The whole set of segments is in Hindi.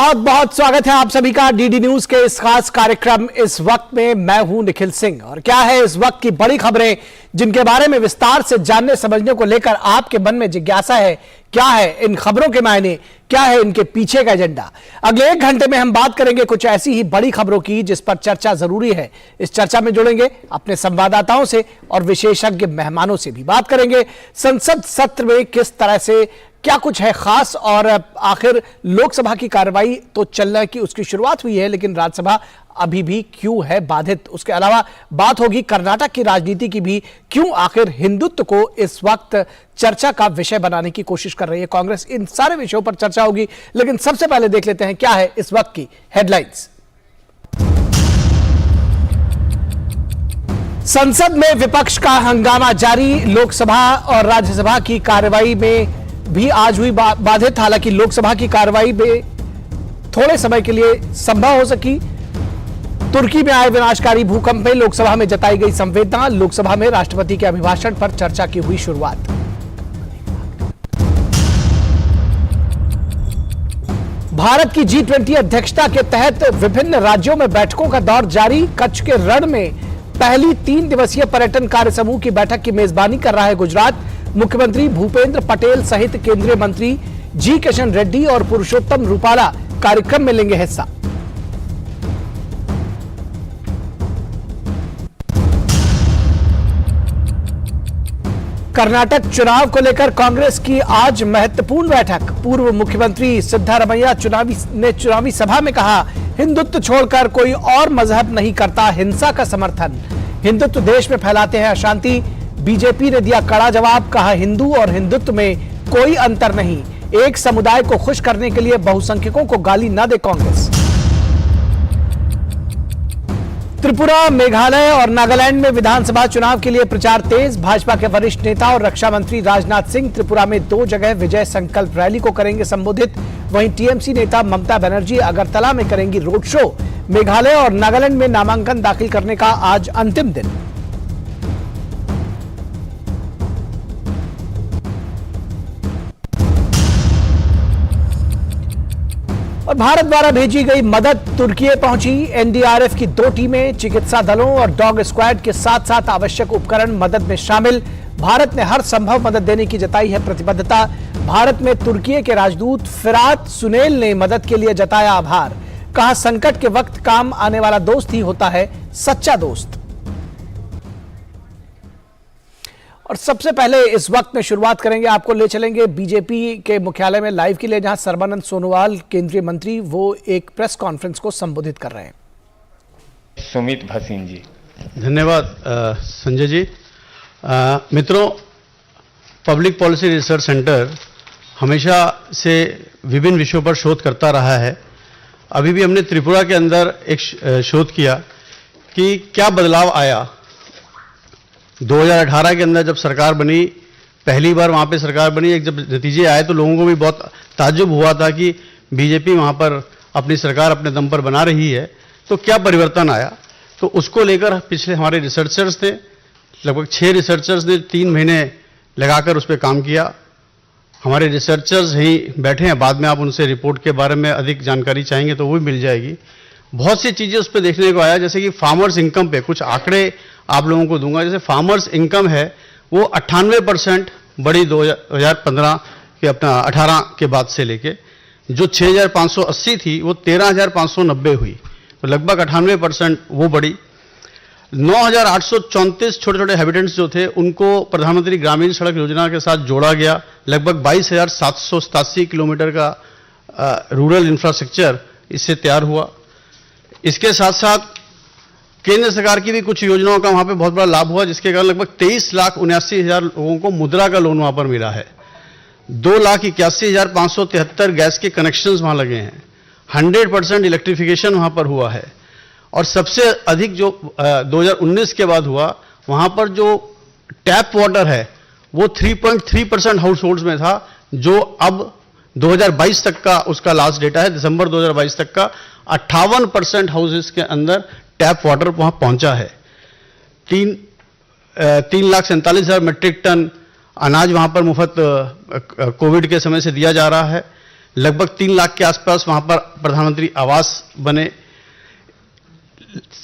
बहुत बहुत स्वागत है आप सभी का डीडी न्यूज के इस खास कार्यक्रम इस वक्त में। मैं हूं निखिल सिंह और क्या है इस वक्त की बड़ी खबरें जिनके बारे में विस्तार से जानने समझने को लेकर आपके मन में जिज्ञासा है। क्या है इन खबरों के मायने, क्या है इनके पीछे का एजेंडा। अगले 1 घंटे में हम बात करेंगे कुछ ऐसी ही बड़ी खबरों की जिस पर चर्चा जरूरी है। इस चर्चा में जुड़ेंगे अपने संवाददाताओं से और विशेषज्ञ मेहमानों से भी बात करेंगे। संसद सत्र में किस तरह से क्या कुछ है खास और आखिर लोकसभा की कार्रवाई तो चलने की उसकी शुरुआत हुई है लेकिन राज्यसभा अभी भी क्यों है बाधित। उसके अलावा बात होगी कर्नाटक की राजनीति की भी, क्यों आखिर हिंदुत्व को इस वक्त चर्चा का विषय बनाने की कोशिश कर रही है कांग्रेस। इन सारे विषयों पर चर्चा होगी लेकिन सबसे पहले देख लेते हैं क्या है इस वक्त की हेडलाइंस। संसद में विपक्ष का हंगामा जारी। लोकसभा और राज्यसभा की कार्रवाई में भी आज हुई बाधित। हालांकि लोकसभा की कार्रवाई में थोड़े समय के लिए संभव हो सकी। तुर्की में आए विनाशकारी भूकंप में लोकसभा में जताई गई संवेदना। लोकसभा में राष्ट्रपति के अभिभाषण पर चर्चा की हुई शुरुआत। भारत की G20 अध्यक्षता के तहत विभिन्न राज्यों में बैठकों का दौर जारी। कच्छ के रण में पहली 3 दिवसीय पर्यटन कार्य समूह की बैठक की मेजबानी कर रहा है गुजरात। मुख्यमंत्री भूपेंद्र पटेल सहित केंद्रीय मंत्री जी किशन रेड्डी और पुरुषोत्तम रूपाला कार्यक्रम में लेंगे हिस्सा। कर्नाटक चुनाव को लेकर कांग्रेस की आज महत्वपूर्ण बैठक। पूर्व मुख्यमंत्री सिद्धारमैया ने चुनावी सभा में कहा, हिंदुत्व छोड़कर कोई और मजहब नहीं करता हिंसा का समर्थन। हिंदुत्व देश में फैलाते हैं अशांति। बीजेपी ने दिया कड़ा जवाब, कहा हिंदू और हिंदुत्व में कोई अंतर नहीं। एक समुदाय को खुश करने के लिए बहुसंख्यकों को गाली न दे कांग्रेस। त्रिपुरा, मेघालय और नागालैंड में विधानसभा चुनाव के लिए प्रचार तेज। भाजपा के वरिष्ठ नेता और रक्षा मंत्री राजनाथ सिंह त्रिपुरा में 2 जगह विजय संकल्प रैली को करेंगे संबोधित। वहीं टीएमसी नेता ममता बनर्जी अगरतला में करेंगी रोड शो। मेघालय और नागालैंड में नामांकन दाखिल करने का आज अंतिम दिन। और भारत द्वारा भेजी गई मदद तुर्की पहुंची। एनडीआरएफ की 2 टीमें, चिकित्सा दलों और डॉग स्क्वाड के साथ साथ आवश्यक उपकरण मदद में शामिल। भारत ने हर संभव मदद देने की जताई है प्रतिबद्धता। भारत में तुर्की के राजदूत फिरात सुनेल ने मदद के लिए जताया आभार। कहा संकट के वक्त काम आने वाला दोस्त ही होता है सच्चा दोस्त। और सबसे पहले इस वक्त में शुरुआत करेंगे, आपको ले चलेंगे बीजेपी के मुख्यालय में लाइव के लिए, जहां सर्बानंद सोनोवाल केंद्रीय मंत्री वो एक प्रेस कॉन्फ्रेंस को संबोधित कर रहे हैं। सुमित भसीन जी। धन्यवाद संजय जी। मित्रों, पब्लिक पॉलिसी रिसर्च सेंटर हमेशा से विभिन्न विषयों पर शोध करता रहा है। अभी भी हमने त्रिपुरा के अंदर एक शोध किया कि क्या बदलाव आया 2018 के अंदर जब सरकार बनी, पहली बार वहाँ पे सरकार बनी। एक जब नतीजे आए तो लोगों को भी बहुत ताज्जुब हुआ था कि बीजेपी वहाँ पर अपनी सरकार अपने दम पर बना रही है, तो क्या परिवर्तन आया। तो उसको लेकर पिछले हमारे रिसर्चर्स थे, लगभग 6 रिसर्चर्स ने 3 महीने लगाकर उस पर काम किया। हमारे रिसर्चर्स यहीं बैठे हैं, बाद में आप उनसे रिपोर्ट के बारे में अधिक जानकारी चाहेंगे तो वो भी मिल जाएगी। बहुत सी चीज़ें उस पर देखने को आया, जैसे कि फार्मर्स इनकम पे कुछ आंकड़े आप लोगों को दूंगा। जैसे फार्मर्स इनकम है वो 98% बढ़ी 2015 के अपना 18 के बाद से लेके, जो 6580 थी वो 13590 हुई, तो लगभग 98% वो बढ़ी। 9834 छोटे छोटे हैबिटेंट्स जो थे उनको प्रधानमंत्री ग्रामीण सड़क योजना के साथ जोड़ा गया। लगभग 22,787 किलोमीटर का रूरल इंफ्रास्ट्रक्चर इससे तैयार हुआ। इसके साथ साथ केंद्र सरकार की भी कुछ योजनाओं का वहां पे बहुत बड़ा लाभ हुआ, जिसके कारण लगभग 23,79,000 लोगों को मुद्रा का लोन वहां पर मिला है। 2,81,573 गैस के कनेक्शंस वहां लगे हैं। 100% इलेक्ट्रिफिकेशन वहां पर हुआ है। और सबसे अधिक जो 2019 के बाद हुआ, वहां पर जो टैप वाटर है वो 3.3% हाउस होल्ड्स में था, जो अब 2022 तक का उसका लास्ट डेटा है, दिसंबर 2022 तक का 58% हाउसेस के अंदर टैप वाटर वहां पहुंचा है। 3,47,000 मीट्रिक टन अनाज वहां पर मुफ्त कोविड के समय से दिया जा रहा है। लगभग 3 लाख के आसपास वहां पर प्रधानमंत्री आवास बने,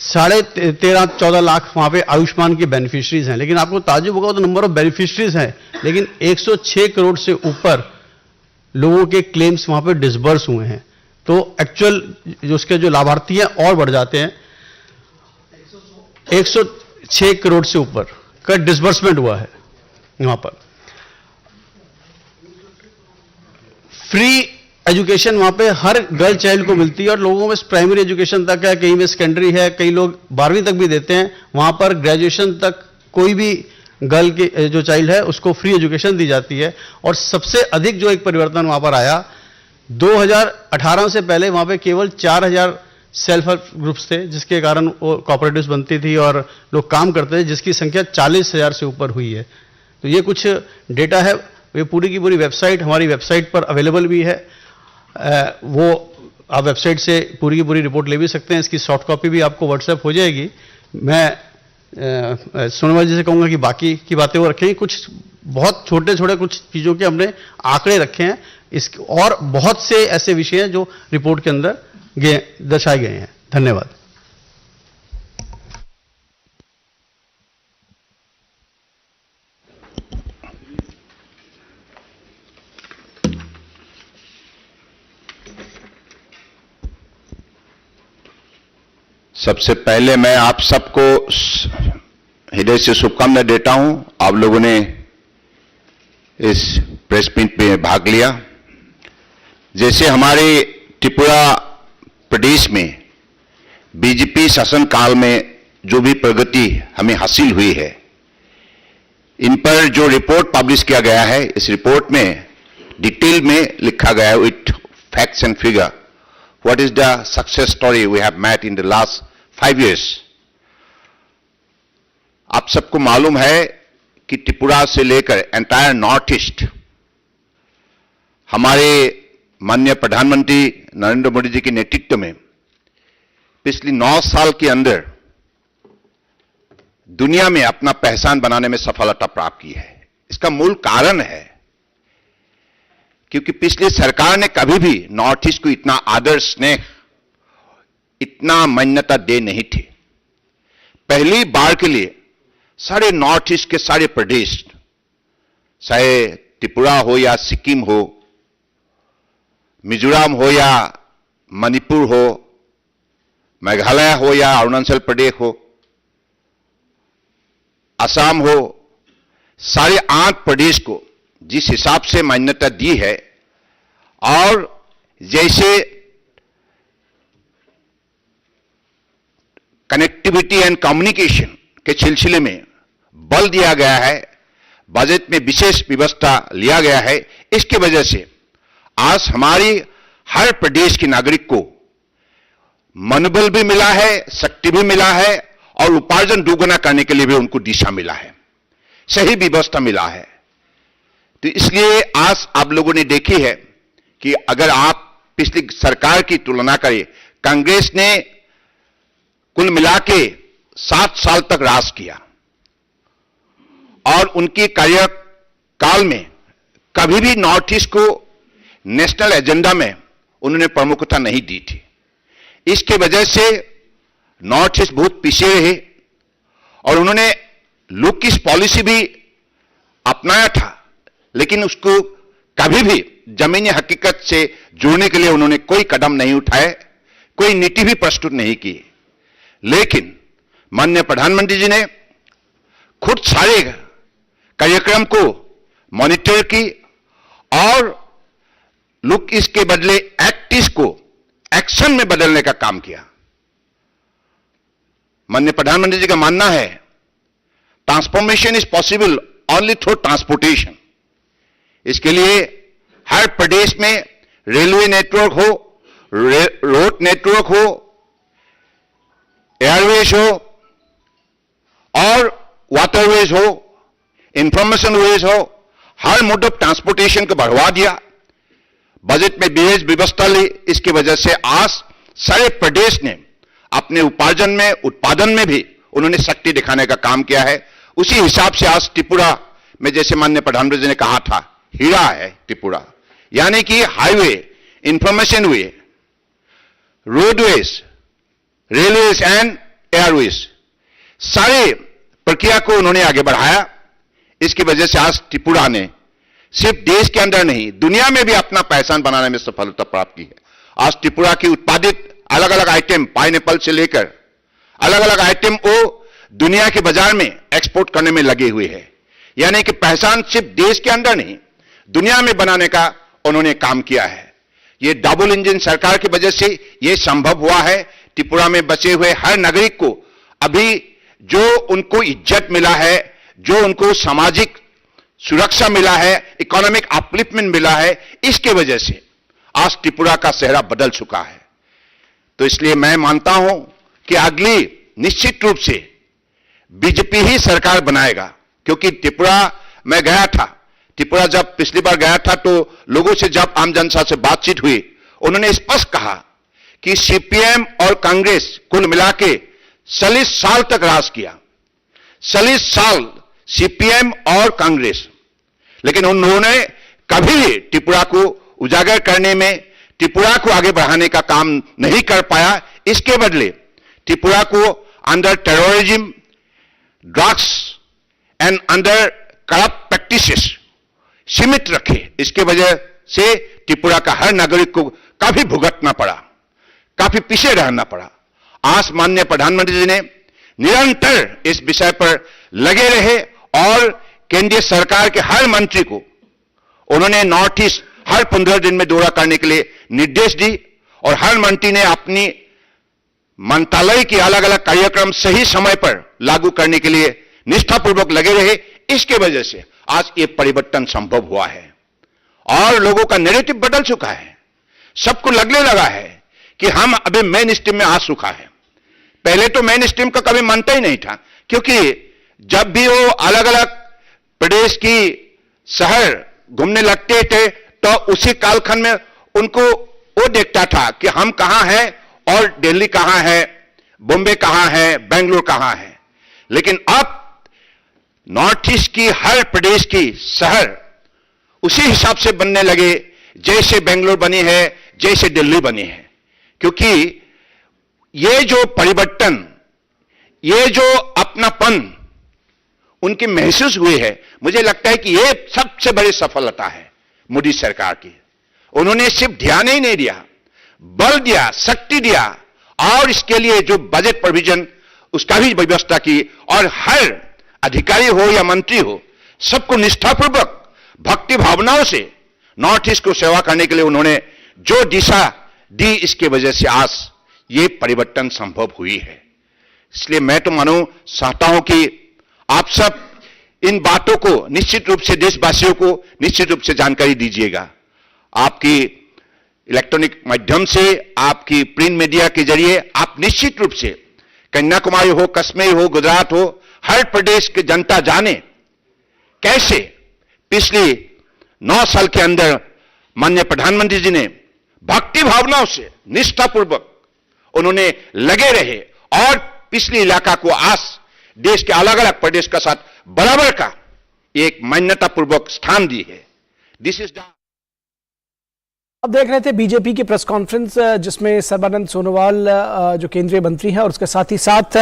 13.5-14 लाख वहां पे आयुष्मान के बेनिफिशियरीज हैं। लेकिन आपको ताज्जुब होगा, तो नंबर ऑफ बेनिफिशियरीज हैं, लेकिन 106 करोड़ से ऊपर लोगों के क्लेम्स वहां पे डिसबर्स हुए हैं। तो एक्चुअल जो उसके जो लाभार्थी हैं और बढ़ जाते हैं, 106 करोड़ से ऊपर का डिसबर्समेंट हुआ है वहां पर। फ्री एजुकेशन वहां पे हर गर्ल चाइल्ड को मिलती है, और लोगों में प्राइमरी एजुकेशन तक है, कहीं में सेकेंडरी है, कई लोग 12वीं तक भी देते हैं। वहां पर ग्रेजुएशन तक कोई भी गर्ल की जो चाइल्ड है उसको फ्री एजुकेशन दी जाती है। और सबसे अधिक जो एक परिवर्तन वहां पर आया, 2018 से पहले वहां पे केवल 4000 सेल्फ हेल्प ग्रुप्स थे, जिसके कारण वो कोऑपरेटिव्स बनती थी और लोग काम करते थे, जिसकी संख्या 40,000 से ऊपर हुई है। तो ये कुछ डेटा है, ये पूरी की पूरी वेबसाइट हमारी वेबसाइट पर अवेलेबल भी है। वो आप वेबसाइट से पूरी की पूरी रिपोर्ट ले भी सकते हैं। इसकी सॉफ्ट कॉपी भी आपको व्हाट्सएप हो जाएगी। मैं सोनोवाल जी से कहूंगा कि बाकी की बातें वो रखें। कुछ बहुत छोटे छोटे कुछ चीज़ों के हमने आंकड़े रखे हैं, और बहुत से ऐसे विषय हैं जो रिपोर्ट के अंदर दर्शाए गए हैं। धन्यवाद। सबसे पहले मैं आप सबको हृदय से शुभकामनाएं देता हूं। आप लोगों ने इस प्रेस मीट में भाग लिया। जैसे हमारे त्रिपुरा प्रदेश में बीजेपी शासन काल में जो भी प्रगति हमें हासिल हुई है, इन पर जो रिपोर्ट पब्लिश किया गया है, इस रिपोर्ट में डिटेल में लिखा गया है with facts and figure what is the success story we have met in the last 5 years। आप सबको मालूम है कि त्रिपुरा से लेकर एंटायर नॉर्थ ईस्ट हमारे माननीय प्रधानमंत्री नरेंद्र मोदी जी के नेतृत्व में पिछले 9 साल के अंदर दुनिया में अपना पहचान बनाने में सफलता प्राप्त की है। इसका मूल कारण है क्योंकि पिछली सरकार ने कभी भी नॉर्थ ईस्ट को इतना आदर स्नेह, इतना मान्यता दे नहीं थी। पहली बार के लिए सारे नॉर्थ ईस्ट के सारे प्रदेश, चाहे त्रिपुरा हो या सिक्किम हो, मिजोरम हो या मणिपुर हो, मेघालय हो या अरुणाचल प्रदेश हो, असम हो, सारे 8 प्रदेश को जिस हिसाब से मान्यता दी है, और जैसे कनेक्टिविटी एंड कम्युनिकेशन के सिलसिले में बल दिया गया है, बजट में विशेष व्यवस्था लिया गया है, इसकी वजह से आज हमारी हर प्रदेश के नागरिक को मनोबल भी मिला है, शक्ति भी मिला है, और उपार्जन दोगुना करने के लिए भी उनको दिशा मिला है, सही व्यवस्था मिला है। तो इसलिए आज आप लोगों ने देखी है कि अगर आप पिछली सरकार की तुलना करें, कांग्रेस ने कुल मिला के 7 साल तक राज किया, और उनके कार्यकाल में कभी भी नॉर्थ ईस्ट को नेशनल एजेंडा में उन्होंने प्रमुखता नहीं दी थी। इसके वजह से नॉर्थ ईस्ट बहुत पीछे रहे, और उन्होंने लुक ईस्ट पॉलिसी भी अपनाया था, लेकिन उसको कभी भी जमीनी हकीकत से जोड़ने के लिए उन्होंने कोई कदम नहीं उठाए, कोई नीति भी प्रस्तुत नहीं की। लेकिन माननीय प्रधानमंत्री जी ने खुद सारे कार्यक्रम को मॉनिटर की, और लुक ईस्ट के बदले एक्ट ईस्ट को एक्शन में बदलने का काम किया। माननीय प्रधानमंत्री जी का मानना है transformation is possible only through transportation. इसके लिए हर प्रदेश में रेलवे नेटवर्क हो, रोड नेटवर्क हो, एयरवेज हो और वाटरवेज हो, इंफॉर्मेशन वेज हो, हर मोड ऑफ ट्रांसपोर्टेशन को बढ़वा दिया। बजट में विशेष व्यवस्था ली। इसकी वजह से आज सारे प्रदेश ने अपने उपार्जन में, उत्पादन में भी उन्होंने शक्ति दिखाने का काम किया है। उसी हिसाब से आज त्रिपुरा में, जैसे माननीय प्रधानमंत्री जी ने कहा था, हीरा है त्रिपुरा, यानी कि highway information way, roadways, railways and Airways, सारे प्रक्रिया को उन्होंने आगे बढ़ाया। इसकी वजह से आज त्रिपुरा ने सिर्फ देश के अंदर नहीं, दुनिया में भी अपना पहचान बनाने में सफलता प्राप्त की है। आज त्रिपुरा की उत्पादित अलग अलग आइटम, पाइनएप्पल से लेकर अलग अलग आइटम वो दुनिया के बाजार में एक्सपोर्ट करने में लगे हुए हैं। यानी कि पहचान सिर्फ देश के अंदर नहीं, दुनिया में बनाने का उन्होंने काम किया है। ये डबल इंजन सरकार की वजह से ये संभव हुआ है। त्रिपुरा में बचे हुए हर नागरिक को अभी जो उनको इज्जत मिला है, जो उनको सामाजिक सुरक्षा मिला है, इकोनॉमिक अपलिफ्टमेंट मिला है, इसके वजह से आज त्रिपुरा का चेहरा बदल चुका है। तो इसलिए मैं मानता हूं कि अगली निश्चित रूप से बीजेपी ही सरकार बनाएगा, क्योंकि त्रिपुरा मैं गया था, त्रिपुरा जब पिछली बार गया था तो लोगों से जब आम जनता से बातचीत हुई, उन्होंने स्पष्ट कहा कि सीपीएम और कांग्रेस कुल मिला के 40 साल तक राज किया, 40 साल सीपीएम और कांग्रेस, लेकिन उन्होंने कभी भी त्रिपुरा को उजागर करने में, त्रिपुरा को आगे बढ़ाने का काम नहीं कर पाया। इसके बदले त्रिपुरा को under terrorism, drugs and under corrupt practices सीमित रखे। इसके वजह से त्रिपुरा का हर नागरिक को काफी भुगतना पड़ा, काफी पीछे रहना पड़ा। आज माननीय प्रधानमंत्री जी ने निरंतर इस विषय पर लगे रहे और केंद्रीय सरकार के हर मंत्री को उन्होंने नॉर्थ ईस्ट हर 15 दिन में दौरा करने के लिए निर्देश दी और हर मंत्री ने अपनी मंत्रालय के अलग अलग कार्यक्रम सही समय पर लागू करने के लिए निष्ठापूर्वक लगे रहे। इसके वजह से आज ये परिवर्तन संभव हुआ है और लोगों का नैरेटिव बदल चुका है। सबको लगने लगा है कि हम अभी मेन स्ट्रीम में आ चुका है। पहले तो मेन स्ट्रीम का कभी मानता ही नहीं था, क्योंकि जब भी वो अलग अलग प्रदेश की शहर घूमने लगते थे तो उसी कालखंड में उनको वो देखता था कि हम कहां हैं और दिल्ली कहां है, बॉम्बे कहां है, बेंगलुरु कहां है। लेकिन अब नॉर्थ ईस्ट की हर प्रदेश की शहर उसी हिसाब से बनने लगे जैसे बेंगलुरु बनी है, जैसे दिल्ली बनी है। क्योंकि ये जो परिवर्तन, ये जो अपनापन उनकी महसूस हुई है, मुझे लगता है कि ये सबसे बड़ी सफलता है मोदी सरकार की। उन्होंने सिर्फ ध्यान ही नहीं दिया, बल दिया, शक्ति दिया और इसके लिए जो बजट प्रोविजन उसका भी व्यवस्था की और हर अधिकारी हो या मंत्री हो, सबको निष्ठापूर्वक भक्ति भावनाओं से नॉर्थ ईस्ट को सेवा करने के लिए उन्होंने जो दिशा दी, इसके वजह से आज ये परिवर्तन संभव हुई है। इसलिए मैं तो मानो चाहता हूं कि आप सब इन बातों को निश्चित रूप से देशवासियों को निश्चित रूप से जानकारी दीजिएगा। आपकी इलेक्ट्रॉनिक माध्यम से, आपकी प्रिंट मीडिया के जरिए आप निश्चित रूप से कन्याकुमारी हो, कश्मीर हो, गुजरात हो, हर प्रदेश की जनता जाने कैसे पिछले 9 साल के अंदर माननीय प्रधानमंत्री जी ने भक्ति भावनाओं से निष्ठापूर्वक उन्होंने लगे रहे और पिछले इलाका को आज देश के अलग अलग प्रदेश के साथ बराबर का एक मान्यता पूर्वक स्थान दी है। दिस इज द अब देख रहे थे बीजेपी की प्रेस कॉन्फ्रेंस, जिसमें सर्बानंद सोनोवाल जो केंद्रीय मंत्री हैं और उसके साथ ही साथ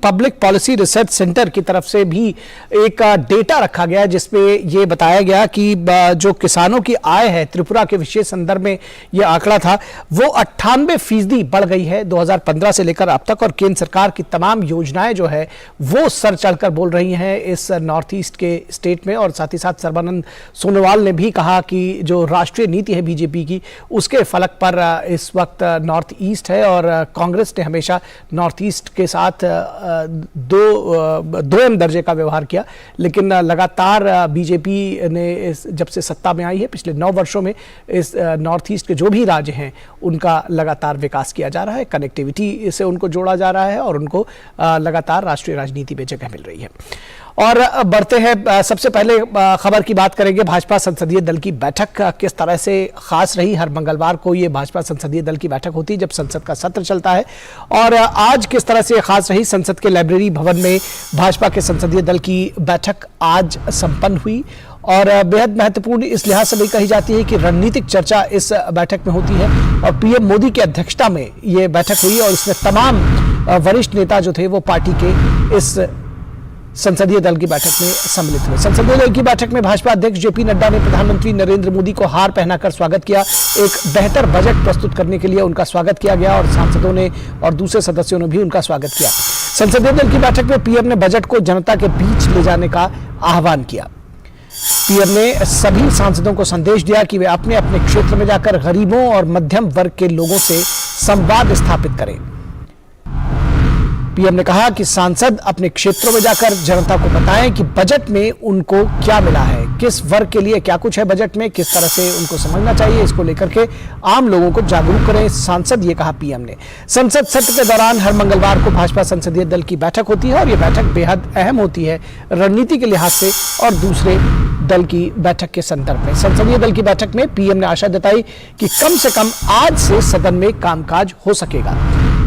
पब्लिक पॉलिसी रिसर्च सेंटर की तरफ से भी एक डेटा रखा गया, जिसमें ये बताया गया कि जो किसानों की आय है त्रिपुरा के विशेष संदर्भ में ये आंकड़ा था, वो 98% बढ़ गई है 2015 से लेकर अब तक। और केंद्र सरकार की तमाम योजनाएं जो है वो सर चढ़कर बोल रही हैं इस नॉर्थ ईस्ट के स्टेट में। और साथ ही साथ सर्बानंद सोनोवाल ने भी कहा कि जो राष्ट्रीय नीति है बीजेपी की, उसके फलक पर इस वक्त नॉर्थ ईस्ट है और कांग्रेस ने हमेशा नॉर्थ ईस्ट के साथ दो दर्जे का व्यवहार किया। लेकिन लगातार बीजेपी ने जब से सत्ता में आई है पिछले 9 वर्षों में इस नॉर्थ ईस्ट के जो भी राज्य हैं उनका लगातार विकास किया जा रहा है, कनेक्टिविटी से उनको जोड़ा जा रहा है और उनको लगातार राष्ट्रीय राजनीति में जगह मिल रही है। और बढ़ते हैं, सबसे पहले खबर की बात करेंगे। भाजपा संसदीय दल की बैठक किस तरह से खास रही। हर मंगलवार को ये भाजपा संसदीय दल की बैठक होती है जब संसद का सत्र चलता है, और आज किस तरह से खास रही। संसद के लाइब्रेरी भवन में भाजपा के संसदीय दल की बैठक आज संपन्न हुई और बेहद महत्वपूर्ण इस लिहाज से भी कही जाती है कि रणनीतिक चर्चा इस बैठक में होती है और पीएम मोदी की अध्यक्षता में ये बैठक हुई और इसमें तमाम वरिष्ठ नेता जो थे वो पार्टी के इस संसदीय दल की बैठक में सम्मिलित हुए। संसदीय दल की बैठक में भाजपा अध्यक्ष जेपी नड्डा ने प्रधानमंत्री नरेंद्र मोदी को हार पहनाकर स्वागत किया। एक बेहतर बजट प्रस्तुत करने के लिए उनका स्वागत किया गया और सांसदों ने और दूसरे सदस्यों ने भी उनका स्वागत किया। संसदीय दल की बैठक में पीएम ने बजट को जनता के बीच ले जाने का आह्वान किया। पीएम ने सभी सांसदों को संदेश दिया कि वे अपने अपने क्षेत्र में जाकर गरीबों और मध्यम वर्ग के लोगों से संवाद स्थापित करें। पीएम ने कहा कि सांसद अपने क्षेत्रों में जाकर जनता को बताएं कि बजट में उनको क्या मिला है, किस वर्ग के लिए क्या कुछ है बजट में, किस तरह से उनको समझना चाहिए, इसको लेकर के आम लोगों को जागरूक करें सांसद, ये कहा पीएम ने। संसद सत्र के दौरान हर मंगलवार को भाजपा संसदीय दल की बैठक होती है और ये बैठक बेहद अहम होती है रणनीति के लिहाज से और दूसरे दल की बैठक के संदर्भ में। संसदीय दल की बैठक में पीएम ने आशा जताई कि कम से कम आज से सदन में कामकाज हो सकेगा।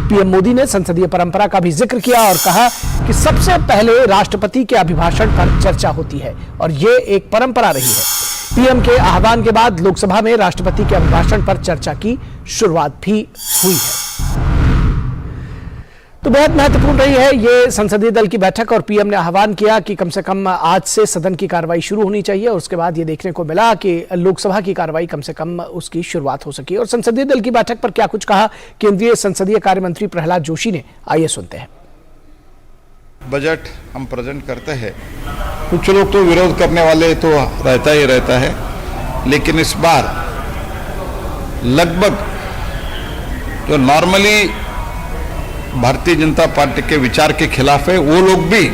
पीएम मोदी ने संसदीय परंपरा का भी जिक्र किया और कहा कि सबसे पहले राष्ट्रपति के अभिभाषण पर चर्चा होती है और ये एक परंपरा रही है। पीएम के आह्वान के बाद लोकसभा में राष्ट्रपति के अभिभाषण पर चर्चा की शुरुआत भी हुई है। तो बेहद महत्वपूर्ण रही है ये संसदीय दल की बैठक और पीएम ने आह्वान किया कि कम से कम आज से सदन की कार्रवाई शुरू होनी चाहिए और उसके बाद ये देखने को मिला कि लोकसभा की कार्रवाई कम से कम उसकी शुरुआत हो सकी। और संसदीय दल की बैठक पर क्या कुछ कहा केंद्रीय संसदीय कार्य मंत्री प्रहलाद जोशी ने, आइए सुनते हैं। बजट हम प्रेजेंट करते हैं, कुछ लोग तो विरोध करने वाले तो रहता ही रहता है, लेकिन इस बार लगभग जो नॉर्मली भारतीय जनता पार्टी के विचार के खिलाफ है वो लोग भी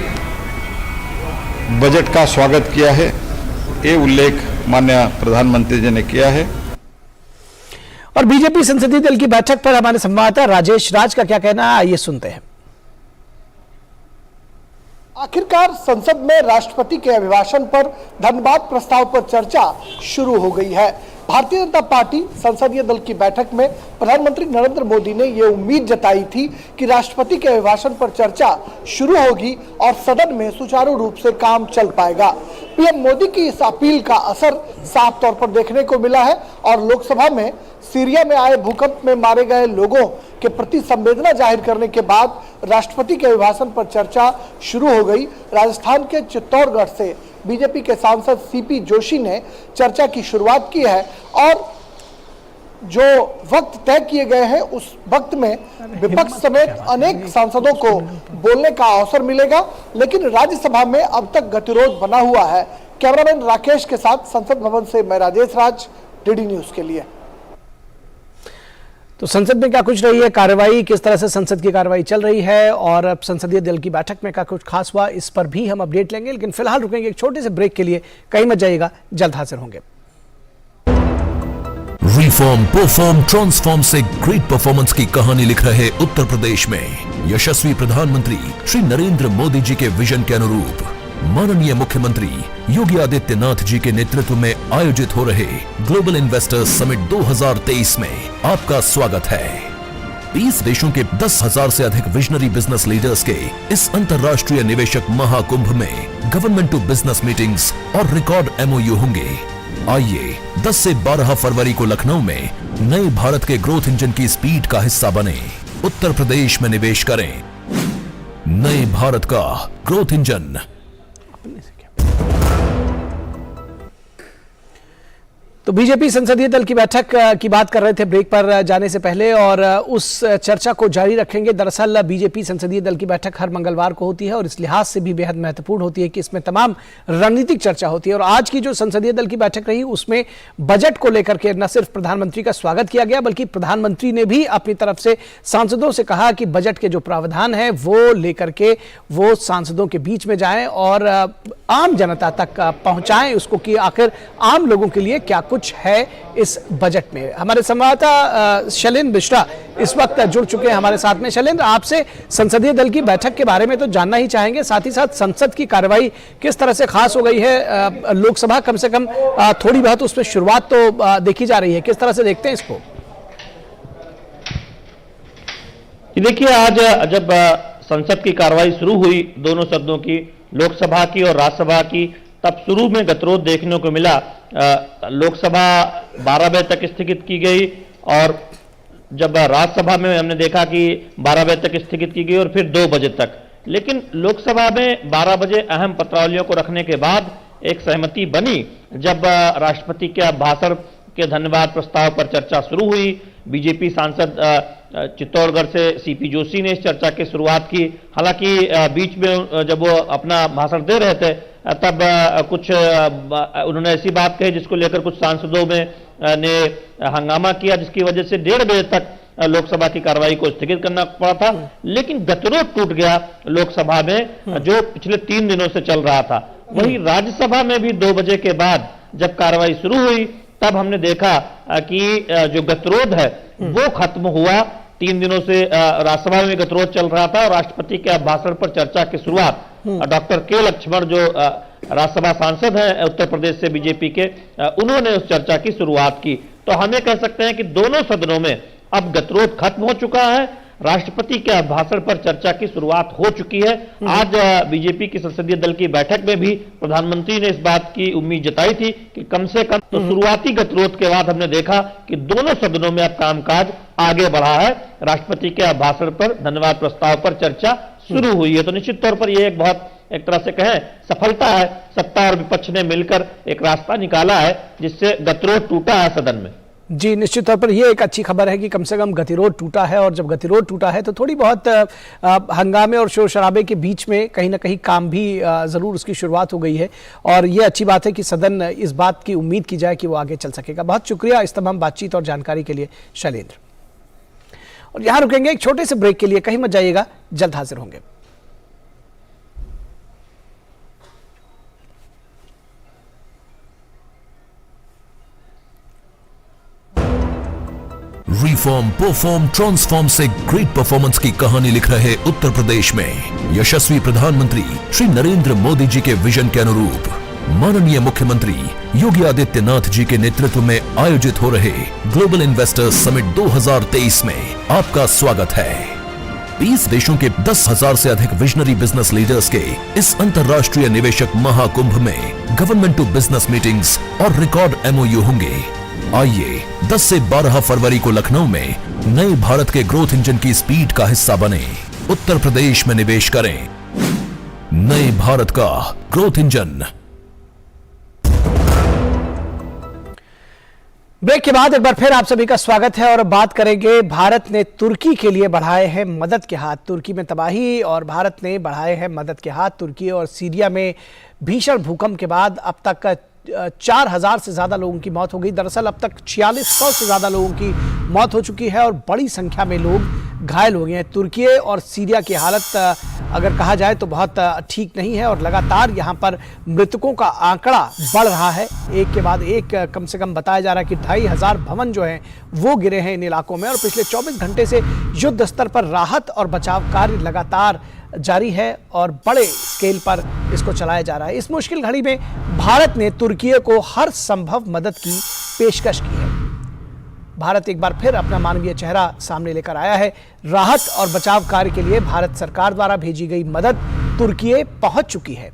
बजट का स्वागत किया है। ये उल्लेख माननीय प्रधानमंत्री जी ने किया है। और बीजेपी संसदीय दल की बैठक पर हमारे संवाददाता राजेश राज का क्या कहना है, आइए सुनते हैं। आखिरकार संसद में राष्ट्रपति के अभिभाषण पर धन्यवाद प्रस्ताव पर चर्चा शुरू हो गई है। भारतीय जनता पार्टी संसदीय दल की बैठक में प्रधानमंत्री नरेंद्र मोदी ने यह उम्मीद जताई थी कि राष्ट्रपति के अभिभाषण पर चर्चा शुरू होगी और सदन में सुचारू रूप से काम चल पाएगा। पीएम मोदी की इस अपील का असर साफ तौर पर देखने को मिला है और लोकसभा में सीरिया में आए भूकंप में मारे गए लोगों के प्रति संवेदना जाहिर करने के बाद राष्ट्रपति के अभिभाषण पर चर्चा शुरू हो गई। राजस्थान के चित्तौड़गढ़ से बीजेपी के सांसद सीपी जोशी ने चर्चा की शुरुआत की है और जो वक्त तय किए गए हैं उस वक्त में विपक्ष समेत अनेक सांसदों को बोलने का अवसर मिलेगा, लेकिन राज्यसभा में अब तक गतिरोध बना हुआ है। कैमरामैन राकेश के साथ संसद भवन से मैं राजेश राज, डीडी न्यूज के लिए। तो संसद में क्या कुछ रही है कार्रवाई, किस तरह से संसद की कार्रवाई चल रही है और अब संसदीय दल की बैठक में क्या कुछ खास हुआ, इस पर भी हम अपडेट लेंगे, लेकिन फिलहाल रुकेंगे एक छोटे से ब्रेक के लिए। कहीं मत जाइएगा, जल्द हाजिर होंगे। रिफॉर्म, परफॉर्म, ट्रांसफॉर्म से ग्रेट परफॉर्मेंस की कहानी लिख रहे उत्तर प्रदेश में यशस्वी प्रधानमंत्री श्री नरेंद्र मोदी जी के विजन के अनुरूप माननीय मुख्यमंत्री योगी आदित्यनाथ जी के नेतृत्व में आयोजित हो रहे ग्लोबल इन्वेस्टर्स समिट 2023 में आपका स्वागत है। 20 देशों के 10,000 से अधिक विजनरी बिजनेस लीडर्स के इस अंतर्राष्ट्रीय निवेशक महाकुंभ में गवर्नमेंट टू बिजनेस मीटिंग्स और रिकॉर्ड एमओयू होंगे। आइए 10 से 12 फरवरी को लखनऊ में नए भारत के ग्रोथ इंजन की स्पीड का हिस्सा बने, उत्तर प्रदेश में निवेश करें। नए भारत का ग्रोथ इंजन। तो बीजेपी संसदीय दल की बैठक की बात कर रहे थे ब्रेक पर जाने से पहले और उस चर्चा को जारी रखेंगे। दरअसल बीजेपी संसदीय दल की बैठक हर मंगलवार को होती है और इस लिहाज से भी बेहद महत्वपूर्ण होती है कि इसमें तमाम रणनीतिक चर्चा होती है। और आज की जो संसदीय दल की बैठक रही उसमें बजट को लेकर के न सिर्फ प्रधानमंत्री का स्वागत किया गया बल्कि प्रधानमंत्री ने भी अपनी तरफ से सांसदों से कहा कि बजट के जो प्रावधान है वो लेकर के वो सांसदों के बीच में जाएं और आम जनता तक पहुंचाएं उसको कि आखिर आम लोगों के लिए क्या कुछ है इस बजट में। हमारे संवाददाता शैलेंद्र मिश्रा इस वक्त जुड़ चुके हैं हमारे साथ में। शैलेंद्र, आपसे संसदीय दल की बैठक के बारे में तो जानना ही चाहेंगे, साथ ही साथ संसद की कार्रवाई किस तरह से खास हो गई है। लोकसभा कम से कम थोड़ी बहुत उसमें शुरुआत तो देखी जा रही है, किस तरह से देखते हैं इसको? देखिए, आज जब संसद की कार्रवाई शुरू हुई दोनों सदनों की, लोकसभा की और राज्यसभा की, तब शुरू में गतिरोध देखने को मिला। लोकसभा 12 बजे तक स्थगित की गई और जब राज्यसभा में हमने देखा कि 12 बजे तक स्थगित की गई और फिर 2 बजे तक। लेकिन लोकसभा में 12 बजे अहम पत्रावलियों को रखने के बाद एक सहमति बनी जब राष्ट्रपति के अभिभाषण के धन्यवाद प्रस्ताव पर चर्चा शुरू हुई। बीजेपी सांसद चित्तौड़गढ़ से सीपी जोशी ने इस चर्चा की शुरुआत की। हालांकि बीच में जब वो अपना भाषण दे रहे थे तब कुछ उन्होंने ऐसी बात कही जिसको लेकर कुछ सांसदों ने हंगामा किया, जिसकी वजह से 1:30 बजे तक लोकसभा की कार्रवाई को स्थगित करना पड़ा था। लेकिन गतिरोध टूट गया लोकसभा में जो पिछले 3 दिनों से चल रहा था। वहीं राज्यसभा में भी 2 बजे के बाद जब कार्रवाई शुरू हुई तब हमने देखा कि जो गतिरोध है वो खत्म हुआ। 3 दिनों से राज्यसभा में गतिरोध चल रहा था और राष्ट्रपति के अभिभाषण पर चर्चा की शुरुआत डॉक्टर के लक्ष्मण जो राज्यसभा सांसद हैं उत्तर प्रदेश से बीजेपी के, उन्होंने उस चर्चा की शुरुआत की। तो हमें कह सकते हैं कि दोनों सदनों में अब गतिरोध खत्म हो चुका है। राष्ट्रपति के अभिभाषण पर चर्चा की शुरुआत हो चुकी है। आज बीजेपी की संसदीय दल की बैठक में भी प्रधानमंत्री ने इस बात की उम्मीद जताई थी कि कम से कम तो शुरुआती गतिरोध के बाद हमने देखा कि दोनों सदनों में अब कामकाज आगे बढ़ा है। राष्ट्रपति के अभिभाषण पर धन्यवाद प्रस्ताव पर चर्चा शुरू हुई है। तो निश्चित तौर पर यह एक तरह से कहें सफलता है। सत्ता और विपक्ष ने मिलकर एक रास्ता निकाला है जिससे गतिरोध टूटा है सदन में। जी, निश्चित तौर पर यह एक अच्छी खबर है कि कम से कम गतिरोध टूटा है। और जब गतिरोध टूटा है तो थोड़ी बहुत हंगामे और शोर शराबे के बीच में कहीं ना कहीं काम भी जरूर उसकी शुरुआत हो गई है। और ये अच्छी बात है कि सदन इस बात की उम्मीद की जाए कि वो आगे चल सकेगा। बहुत शुक्रिया इस तमाम बातचीत और जानकारी के लिए शैलेंद्र। और यहाँ रुकेंगे एक छोटे से ब्रेक के लिए, कहीं मत जाइएगा, जल्द हाजिर होंगे। रिफॉर्म, परफॉर्म, ट्रांसफॉर्म से ग्रेट परफॉर्मेंस की कहानी लिख रहे उत्तर प्रदेश में यशस्वी प्रधानमंत्री श्री नरेंद्र मोदी जी के विजन के अनुरूप माननीय मुख्यमंत्री योगी आदित्यनाथ जी के नेतृत्व में आयोजित हो रहे ग्लोबल इन्वेस्टर्स समिट 2023 में आपका स्वागत है। 20 देशों के 10,000 से अधिक विजनरी बिजनेस लीडर्स के इस अंतर्राष्ट्रीय निवेशक महाकुंभ में गवर्नमेंट टू बिजनेस मीटिंग्स और रिकॉर्ड MOU होंगे। आइए 10 से 12 फरवरी को लखनऊ में नए भारत के ग्रोथ इंजन की स्पीड का हिस्सा बने। उत्तर प्रदेश में निवेश करें। नए भारत का ग्रोथ इंजन। ब्रेक के बाद एक बार फिर आप सभी का स्वागत है और बात करेंगे। भारत ने तुर्की के लिए बढ़ाए हैं मदद के हाथ। तुर्की में तबाही और भारत ने बढ़ाए हैं मदद के हाथ। तुर्की और सीरिया में भीषण भूकंप के बाद अब तक 4,000 से ज्यादा लोगों की मौत हो गई। दरअसल अब तक 4600 से ज्यादा लोगों की मौत हो चुकी है और बड़ी संख्या में लोग घायल हो गए हैं। तुर्की और सीरिया की हालत अगर कहा जाए तो बहुत ठीक नहीं है और लगातार यहां पर मृतकों का आंकड़ा बढ़ रहा है। एक के बाद एक कम से कम बताया जा रहा है कि 2,500 भवन जो हैं वो गिरे हैं इन इलाकों में। और पिछले 24 घंटे से युद्ध स्तर पर राहत और बचाव कार्य लगातार जारी है और बड़े स्केल पर इसको चलाया जा रहा है। इस मुश्किल घड़ी में भारत ने तुर्की को हर संभव मदद की पेशकश की है। भारत एक बार फिर अपना मानवीय चेहरा सामने लेकर आया है। राहत और बचाव कार्य के लिए भारत सरकार द्वारा भेजी गई मदद तुर्की पहुंच चुकी है।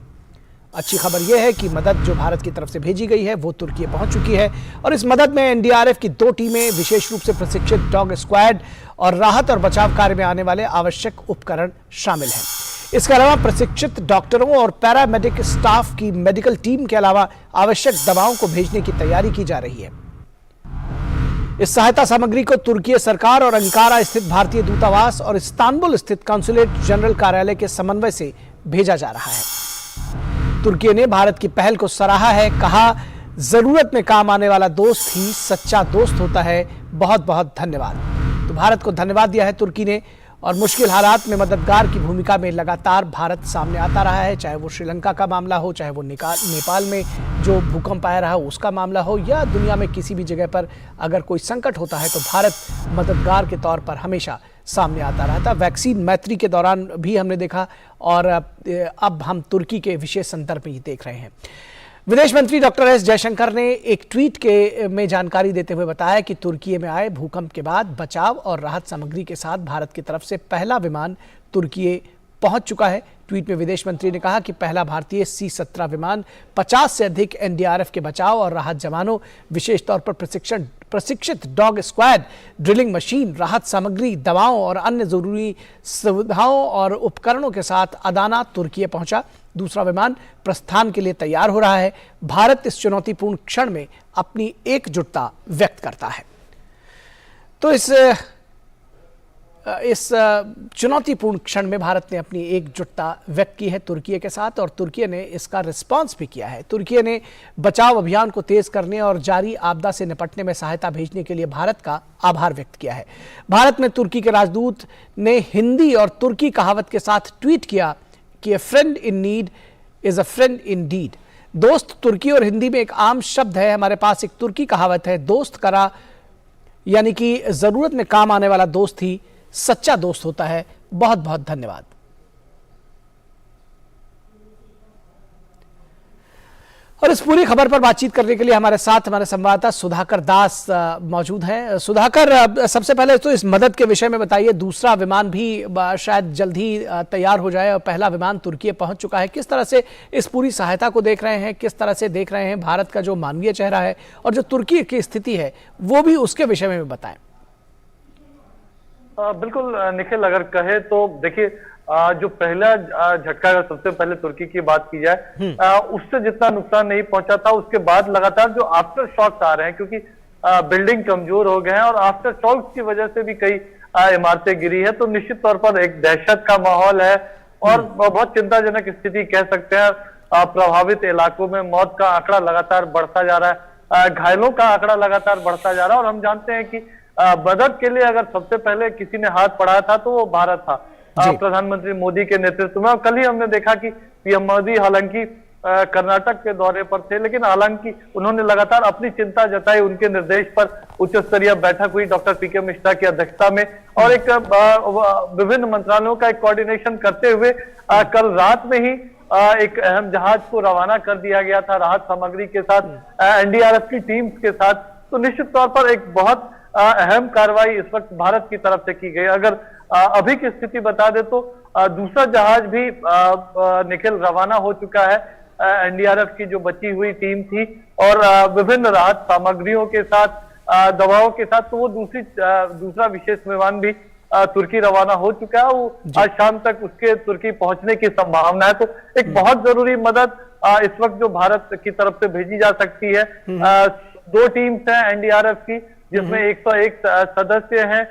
अच्छी खबर यह है कि मदद जो भारत की तरफ से भेजी गई है वो तुर्की पहुंच चुकी है और इस मदद में NDRF की 2 टीमें, विशेष रूप से प्रशिक्षित डॉग स्क्वाड और राहत और बचाव कार्य में आने वाले आवश्यक उपकरण शामिल हैं। इसके अलावा प्रशिक्षित डॉक्टरों और पैरामेडिक स्टाफ की मेडिकल टीम के अलावा आवश्यक दवाओं को भेजने की तैयारी की जा रही है। इस सहायता सामग्री को तुर्की सरकार और अंकारा स्थित भारतीय दूतावास और इस्तांबुल स्थित कॉन्सुलेट जनरल कार्यालय के समन्वय से भेजा जा रहा है। तुर्की ने भारत की पहल को सराहा है। कहा, जरूरत में काम आने वाला दोस्त ही सच्चा दोस्त होता है। बहुत बहुत धन्यवाद। तो भारत को धन्यवाद दिया है तुर्की ने। और मुश्किल हालात में मददगार की भूमिका में लगातार भारत सामने आता रहा है, चाहे वो श्रीलंका का मामला हो, चाहे वो नेपाल में जो भूकंप आया रहा उसका मामला हो, या दुनिया में किसी भी जगह पर अगर कोई संकट होता है तो भारत मददगार के तौर पर हमेशा सामने आता रहा था। वैक्सीन मैत्री के दौरान भी हमने देखा और अब हम तुर्की के विशेष संदर्भ में ही देख रहे हैं। विदेश मंत्री डॉक्टर एस जयशंकर ने एक ट्वीट में जानकारी देते हुए बताया कि तुर्की में आए भूकंप के बाद बचाव और राहत सामग्री के साथ भारत की तरफ से पहला विमान तुर्की पहुंच चुका है। ट्वीट में विदेश मंत्री ने कहा कि पहला भारतीय C-17 विमान 50 से अधिक एनडीआरएफ के बचाव और राहत जवानों, विशेष तौर पर प्रशिक्षित डॉग स्क्वाड, ड्रिलिंग मशीन, राहत सामग्री, दवाओं और अन्य जरूरी सुविधाओं और उपकरणों के साथ अदाना तुर्की पहुंचा। दूसरा विमान प्रस्थान के लिए तैयार हो रहा है। भारत इस चुनौतीपूर्ण क्षण में अपनी एकजुटता व्यक्त करता है। तो इस चुनौतीपूर्ण क्षण में भारत ने अपनी एकजुटता व्यक्त की है तुर्की के साथ, और तुर्की ने इसका रिस्पांस भी किया है। तुर्की ने बचाव अभियान को तेज करने और जारी आपदा से निपटने में सहायता भेजने के लिए भारत का आभार व्यक्त किया है। भारत में तुर्की के राजदूत ने हिंदी और तुर्की कहावत के साथ ट्वीट किया कि a friend in need is a friend in deed. दोस्त तुर्की और हिंदी में एक आम शब्द है। हमारे पास एक तुर्की कहावत है, दोस्त करा, यानी कि जरूरत में काम आने वाला दोस्त ही सच्चा दोस्त होता है। बहुत बहुत धन्यवाद। और इस पूरी खबर पर बातचीत करने के लिए हमारे साथ हमारे संवाददाता सुधाकर दास मौजूद हैं। सुधाकर, सबसे पहले तो इस मदद के विषय में बताइए, दूसरा विमान भी शायद जल्द ही तैयार हो जाए और पहला विमान तुर्की पहुंच चुका है। किस तरह से इस पूरी सहायता को देख रहे हैं, किस तरह से देख रहे हैं भारत का जो मानवीय चेहरा है और जो तुर्की की स्थिति है वो भी उसके विषय में बताएं। बिल्कुल निखिल, अगर कहे तो देखिए, जो पहला झटका, अगर सबसे पहले तुर्की की बात की जाए, उससे जितना नुकसान नहीं पहुंचा था, उसके बाद लगातार जो आफ्टर शॉक्स आ रहे हैं, क्योंकि बिल्डिंग कमजोर हो गए हैं और आफ्टर शॉक्स की वजह से भी कई इमारतें गिरी है, तो निश्चित तौर पर एक दहशत का माहौल है और बहुत चिंताजनक स्थिति कह सकते हैं। प्रभावित इलाकों में मौत का आंकड़ा लगातार बढ़ता जा रहा है, घायलों का आंकड़ा लगातार बढ़ता जा रहा है, और हम जानते हैं कि मदद के लिए अगर सबसे पहले किसी ने हाथ बढ़ाया था तो वो भारत था, प्रधानमंत्री मोदी के नेतृत्व में। कल ही हमने देखा कि पीएम मोदी हालांकि कर्नाटक के दौरे पर थे, लेकिन हालांकि उन्होंने लगातार अपनी चिंता जताई। उनके निर्देश पर उच्च स्तरीय बैठक हुई डॉक्टर पीके मिश्रा की अध्यक्षता में, और एक विभिन्न मंत्रालयों का एक कोऑर्डिनेशन करते हुए कल रात में ही एक अहम जहाज को रवाना कर दिया गया था राहत सामग्री के साथ, एनडीआरएफ की टीम्स के साथ। तो निश्चित तौर पर एक बहुत अहम कार्रवाई इस वक्त भारत की तरफ से की गई। अगर अभी की स्थिति बता दे तो दूसरा जहाज भी निखिल रवाना हो चुका है एनडीआरएफ की जो बची हुई टीम थी, और विभिन्न राहत सामग्रियों के साथ, दवाओं के साथ। तो वो दूसरा विशेष विमान भी तुर्की रवाना हो चुका है। वो आज शाम तक उसके तुर्की पहुंचने की संभावना है। तो एक बहुत जरूरी मदद इस वक्त जो भारत की तरफ से भेजी जा सकती है। 2 टीम्स हैं एनडीआरएफ की, जिसमें 101 सदस्य हैं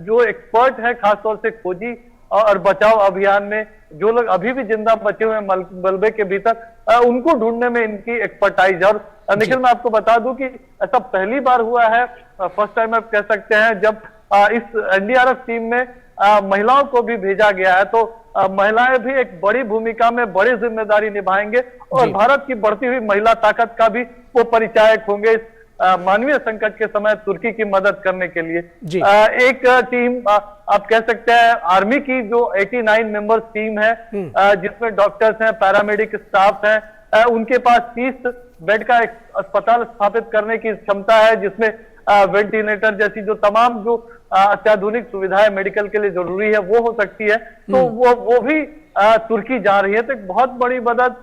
जो एक्सपर्ट हैं, खासतौर से खोजी और बचाव अभियान में। जो लोग अभी भी जिंदा बचे हुए हैं मलबे के भीतर, उनको ढूंढने में इनकी एक्सपर्टाइज है। और निखिल, मैं आपको बता दूं कि ऐसा पहली बार हुआ है, फर्स्ट टाइम आप कह सकते हैं, जब इस एनडीआरएफ टीम में महिलाओं को भी भेजा गया है। तो महिलाएं भी एक बड़ी भूमिका में बड़ी जिम्मेदारी निभाएंगे और भारत की बढ़ती हुई महिला ताकत का भी वो परिचायक होंगे इस मानवीय संकट के समय तुर्की की मदद करने के लिए। एक टीम आप कह सकते हैं आर्मी की जो 89 मेंबर्स टीम है, जिसमें डॉक्टर्स हैं, पैरामेडिक स्टाफ हैं, उनके पास 30 बेड का एक अस्पताल स्थापित करने की क्षमता है, जिसमें वेंटिलेटर जैसी जो तमाम जो अत्याधुनिक सुविधाएं मेडिकल के लिए जरूरी है वो हो सकती है। तो वो भी तुर्की जा रही है। तो एक बहुत बड़ी मदद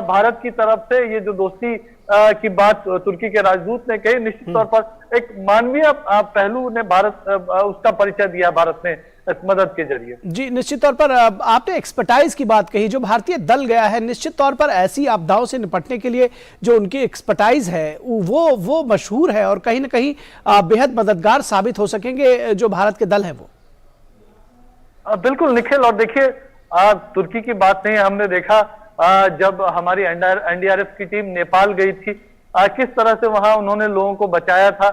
भारत की तरफ से, ये जो दोस्ती की बात तुर्की के राजदूत ने कही, निश्चित तौर पर एक मानवीय पहलू ने भारत उसका परिचय दिया भारत ने इस मदद के जरिए। जी, निश्चित तौर पर आपने एक्सपर्टाइज की बात कही। जो भारतीय दल गया है, निश्चित तौर पर ऐसी आपदाओं से निपटने के लिए जो उनकी एक्सपर्टाइज है वो मशहूर है और कहीं ना कहीं बेहद मददगार साबित हो सकेंगे जो भारत के दल है वो। बिल्कुल निखिल, और देखिए तुर्की की बात नहीं, हमने देखा जब हमारी एनडीआरएफ की टीम नेपाल गई थी, किस तरह से वहां उन्होंने लोगों को बचाया था।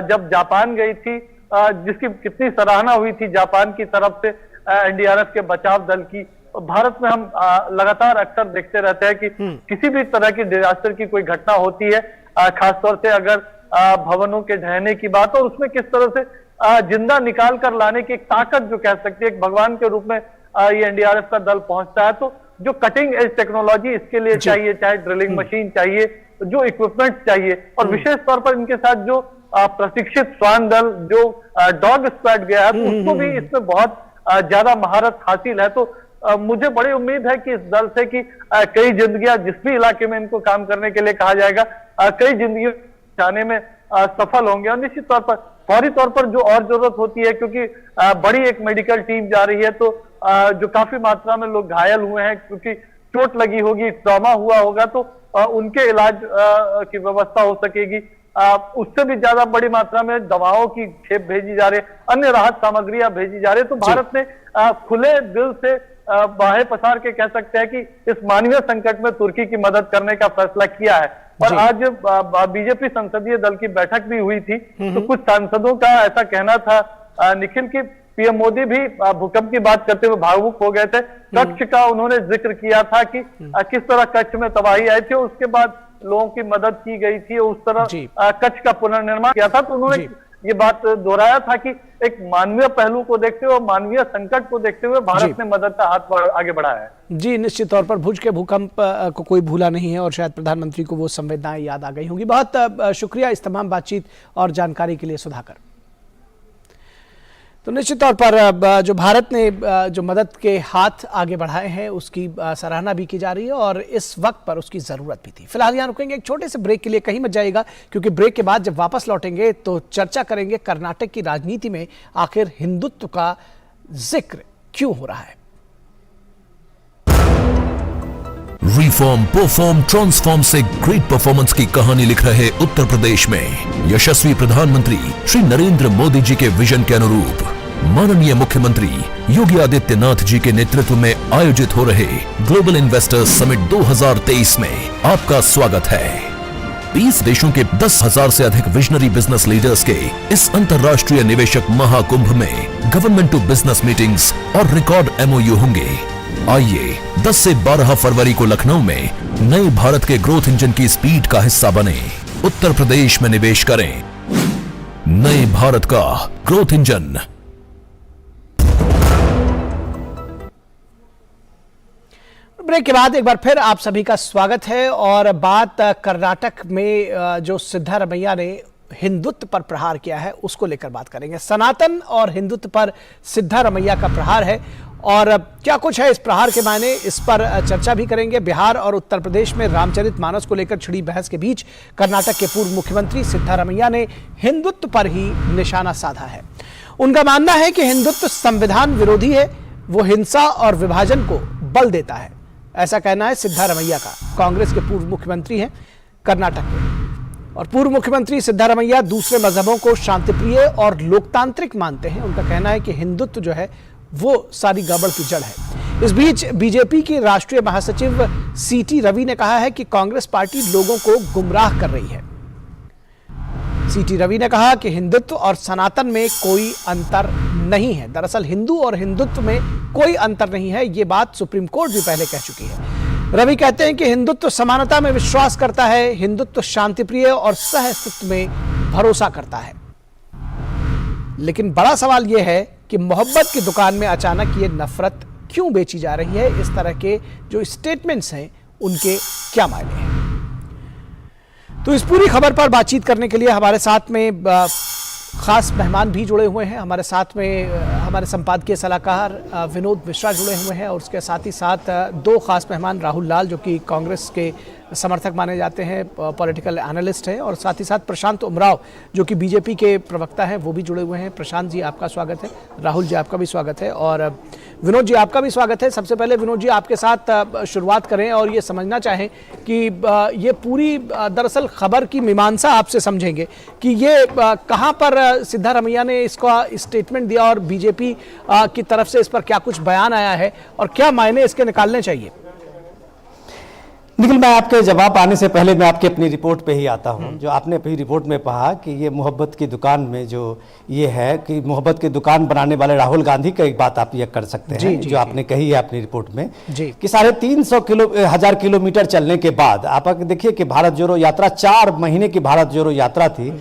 जब जापान गई थी, जिसकी कितनी सराहना हुई थी जापान की तरफ से एनडीआरएफ के बचाव दल की। भारत में हम लगातार अक्सर देखते रहते हैं कि किसी भी तरह की डिजास्टर की कोई घटना होती है, खासतौर से अगर भवनों के ढहने की बात, और उसमें किस तरह से जिंदा निकाल कर लाने की एक ताकत जो कह सकती है, एक भगवान के रूप में ये एनडीआरएफ का दल पहुंचता है। तो जो कटिंग एज टेक्नोलॉजी इसके लिए चाहिए, चाहे ड्रिलिंग मशीन चाहिए, जो इक्विपमेंट चाहिए, और विशेष तौर पर इनके साथ जो प्रशिक्षित श्वान दल, जो डॉग स्क्वाड गया है, तो उसको भी इसमें बहुत ज्यादा महारत हासिल है। तो मुझे बड़ी उम्मीद है कि इस दल से कि कई जिंदगियां, जिस भी इलाके में इनको काम करने के लिए कहा जाएगा, कई जिंदगियों जाने में सफल होंगे। और निश्चित तौर पर फौरी तौर पर जो और जरूरत होती है, क्योंकि बड़ी एक मेडिकल टीम जा रही है, तो जो काफी मात्रा में लोग घायल हुए हैं, क्योंकि चोट लगी होगी, ट्रॉमा हुआ होगा, तो उनके इलाज की व्यवस्था हो सकेगी। उससे भी ज्यादा बड़ी मात्रा में दवाओं की खेप भेजी जा रही है, अन्य राहत सामग्रियां भेजी जा रही है। तो भारत ने खुले दिल से बाहें पसार के कह सकते हैं कि इस मानवीय संकट में तुर्की की मदद करने का फैसला किया है। और आज बीजेपी संसदीय दल की बैठक भी हुई थी, तो कुछ सांसदों का ऐसा कहना था निखिल की पीएम मोदी भी भूकंप की बात करते हुए भावुक हो गए थे। कच्छ का उन्होंने जिक्र किया था कि किस तरह कच्छ में तबाही आई थी, उसके बाद लोगों की मदद की गई थी, उस तरह कच्छ का पुनर्निर्माण किया था। तो उन्होंने ये बात दोहराया था कि एक मानवीय पहलू को देखते हुए, मानवीय संकट को देखते हुए भारत ने मदद का हाथ आगे बढ़ाया है। जी, निश्चित तौर पर भुज के भूकंप को कोई भूला नहीं है और शायद प्रधानमंत्री को वो संवेदनाएं याद आ गई होंगी। बहुत शुक्रिया इस तमाम बातचीत और जानकारी के लिए सुधाकर। तो निश्चित तौर पर जो भारत ने जो मदद के हाथ आगे बढ़ाए हैं उसकी सराहना भी की जा रही है और इस वक्त पर उसकी ज़रूरत भी थी। फिलहाल यहाँ रुकेंगे एक छोटे से ब्रेक के लिए, कहीं मत जाइएगा, क्योंकि ब्रेक के बाद जब वापस लौटेंगे तो चर्चा करेंगे कर्नाटक की राजनीति में आखिर हिंदुत्व का जिक्र क्यों हो रहा है। रिफॉर्म, परफॉर्म, ट्रांसफॉर्म से ग्रेट परफॉर्मेंस की कहानी लिख रहे उत्तर प्रदेश में यशस्वी प्रधानमंत्री श्री नरेंद्र मोदी जी के विजन के अनुरूप माननीय मुख्यमंत्री योगी आदित्यनाथ जी के नेतृत्व में आयोजित हो रहे ग्लोबल इन्वेस्टर्स समिट 2023 में आपका स्वागत है। 20 देशों के 10,000 से अधिक विजनरी बिजनेस लीडर्स के इस अंतर्राष्ट्रीय निवेशक महाकुंभ में गवर्नमेंट टू बिजनेस मीटिंग्स और रिकॉर्ड MOU होंगे। आइए 10 से 12 फरवरी को लखनऊ में नए भारत के ग्रोथ इंजन की स्पीड का हिस्सा बने, उत्तर प्रदेश में निवेश करें। नए भारत का ग्रोथ इंजन। ब्रेक के बाद एक बार फिर आप सभी का स्वागत है और बात कर्नाटक में जो सिद्धारमैया ने हिंदुत्व पर प्रहार किया है उसको लेकर बात करेंगे। सनातन और हिंदुत्व पर सिद्धारमैया का प्रहार है और क्या कुछ है इस प्रहार के मायने, इस पर चर्चा भी करेंगे। बिहार और उत्तर प्रदेश में रामचरितमानस को लेकर छिड़ी बहस के बीच कर्नाटक के पूर्व मुख्यमंत्री सिद्धारमैया ने हिंदुत्व पर ही निशाना साधा है। उनका मानना है कि हिंदुत्व संविधान विरोधी है, वो हिंसा और विभाजन को बल देता है। ऐसा कहना है सिद्धारमैया का। कांग्रेस के पूर्व मुख्यमंत्री हैं कर्नाटक के और पूर्व मुख्यमंत्री सिद्धारमैया दूसरे मजहबों को शांतिप्रिय और लोकतांत्रिक मानते हैं। उनका कहना है कि हिंदुत्व जो है वो सारी गड़बड़ की जड़ है। इस बीच बीजेपी की राष्ट्रीय महासचिव CT रवि ने कहा है कि कांग्रेस पार्टी लोगों को गुमराह कर रही है। CT रवि ने कहा कि हिंदुत्व और सनातन में कोई अंतर नहीं है। दरअसल हिंदू और हिंदुत्व में कोई अंतर नहीं है, ये बात सुप्रीम कोर्ट भी पहले कह चुकी है। रवि कहते हैं कि हिंदुत्व समानता में विश्वास करता है, हिंदुत्व शांतिप्रिय और सह अस्तित्व में भरोसा करता है। लेकिन बड़ा सवाल यह है कि मोहब्बत की दुकान में अचानक ये नफरत क्यों बेची जा रही है। इस तरह के जो स्टेटमेंट्स हैं उनके क्या मायने हैं। तो इस पूरी खबर पर बातचीत करने के लिए हमारे साथ में खास मेहमान भी जुड़े हुए हैं। हमारे साथ में हमारे संपादकीय सलाहकार विनोद मिश्रा जुड़े हुए हैं और उसके साथ ही साथ दो खास मेहमान राहुल लाल जो कि कांग्रेस के समर्थक माने जाते हैं, पॉलिटिकल एनालिस्ट हैं, और साथ ही साथ प्रशांत उमराव जो कि बीजेपी के प्रवक्ता हैं, वो भी जुड़े हुए हैं। प्रशांत जी आपका स्वागत है, राहुल जी आपका भी स्वागत है और विनोद जी आपका भी स्वागत है। सबसे पहले विनोद जी आपके साथ शुरुआत करें और ये समझना चाहें कि ये पूरी दरअसल खबर की मीमांसा आपसे समझेंगे कि ये कहाँ पर सिद्धारमैया ने इसका स्टेटमेंट दिया और बीजेपी की तरफ से इस पर क्या कुछ बयान आया है और क्या मायने इसके निकालने चाहिए। निखिल, मैं आपके जवाब आने से पहले मैं आपकी अपनी रिपोर्ट पे ही आता हूं। जो आपने अपनी रिपोर्ट में कहा कि ये मोहब्बत की दुकान में जो ये है कि मोहब्बत की दुकान बनाने वाले राहुल गांधी का एक बात आप ये कर सकते हैं जो आपने कही है अपनी रिपोर्ट में कि 350,000 किलोमीटर चलने के बाद आप देखिए कि भारत जोड़ो यात्रा 4 महीने की भारत जोड़ो यात्रा थी।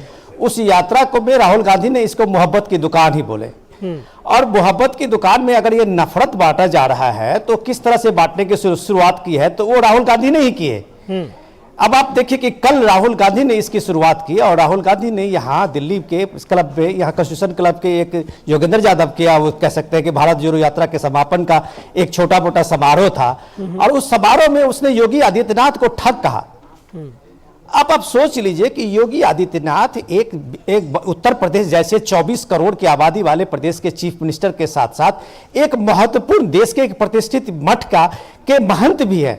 उस यात्रा को में राहुल गांधी ने इसको मोहब्बत की दुकान ही बोले और मोहब्बत की दुकान में अगर ये नफरत बांटा जा रहा है तो किस तरह से बांटने की शुरुआत की है तो वो राहुल गांधी ने ही की है। अब आप देखिए कि कल राहुल गांधी ने इसकी शुरुआत की और राहुल गांधी ने यहाँ दिल्ली के क्लब में, यहाँ कॉन्स्टिट्यूशन क्लब के एक योगेंद्र यादव के, वो कह सकते हैं कि भारत जोड़ो यात्रा के समापन का एक छोटा मोटा समारोह था और उस समारोह में उसने योगी आदित्यनाथ को ठग कहा। अब आप सोच लीजिए कि योगी आदित्यनाथ एक उत्तर प्रदेश जैसे 24 करोड़ की आबादी वाले प्रदेश के चीफ मिनिस्टर के साथ साथ एक महत्वपूर्ण देश के एक प्रतिष्ठित मठ के महंत भी है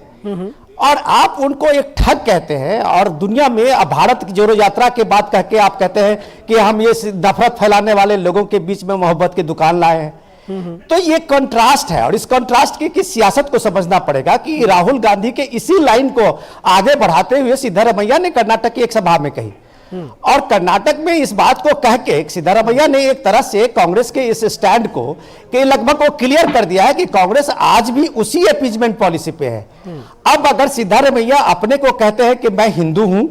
और आप उनको एक ठग कहते हैं और दुनिया में अब भारत की जोड़ो यात्रा के बात कह के आप कहते हैं कि हम ये नफरत फैलाने वाले लोगों के बीच में मोहब्बत की दुकान लाए हैं। तो ये कंट्रास्ट है और इस कंट्रास्ट की सियासत को समझना पड़ेगा कि राहुल गांधी के इसी लाइन को आगे बढ़ाते हुए सिद्धारमैया ने कर्नाटक की एक सभा में कही और कर्नाटक में इस बात को कह के सिद्धारमैया ने एक तरह से कांग्रेस के इस स्टैंड को कि लगभग वो क्लियर कर दिया है कि कांग्रेस आज भी उसी अपीजमेंट पॉलिसी पे है। अब अगर सिद्धारमैया अपने को कहते हैं कि मैं हिंदू हूं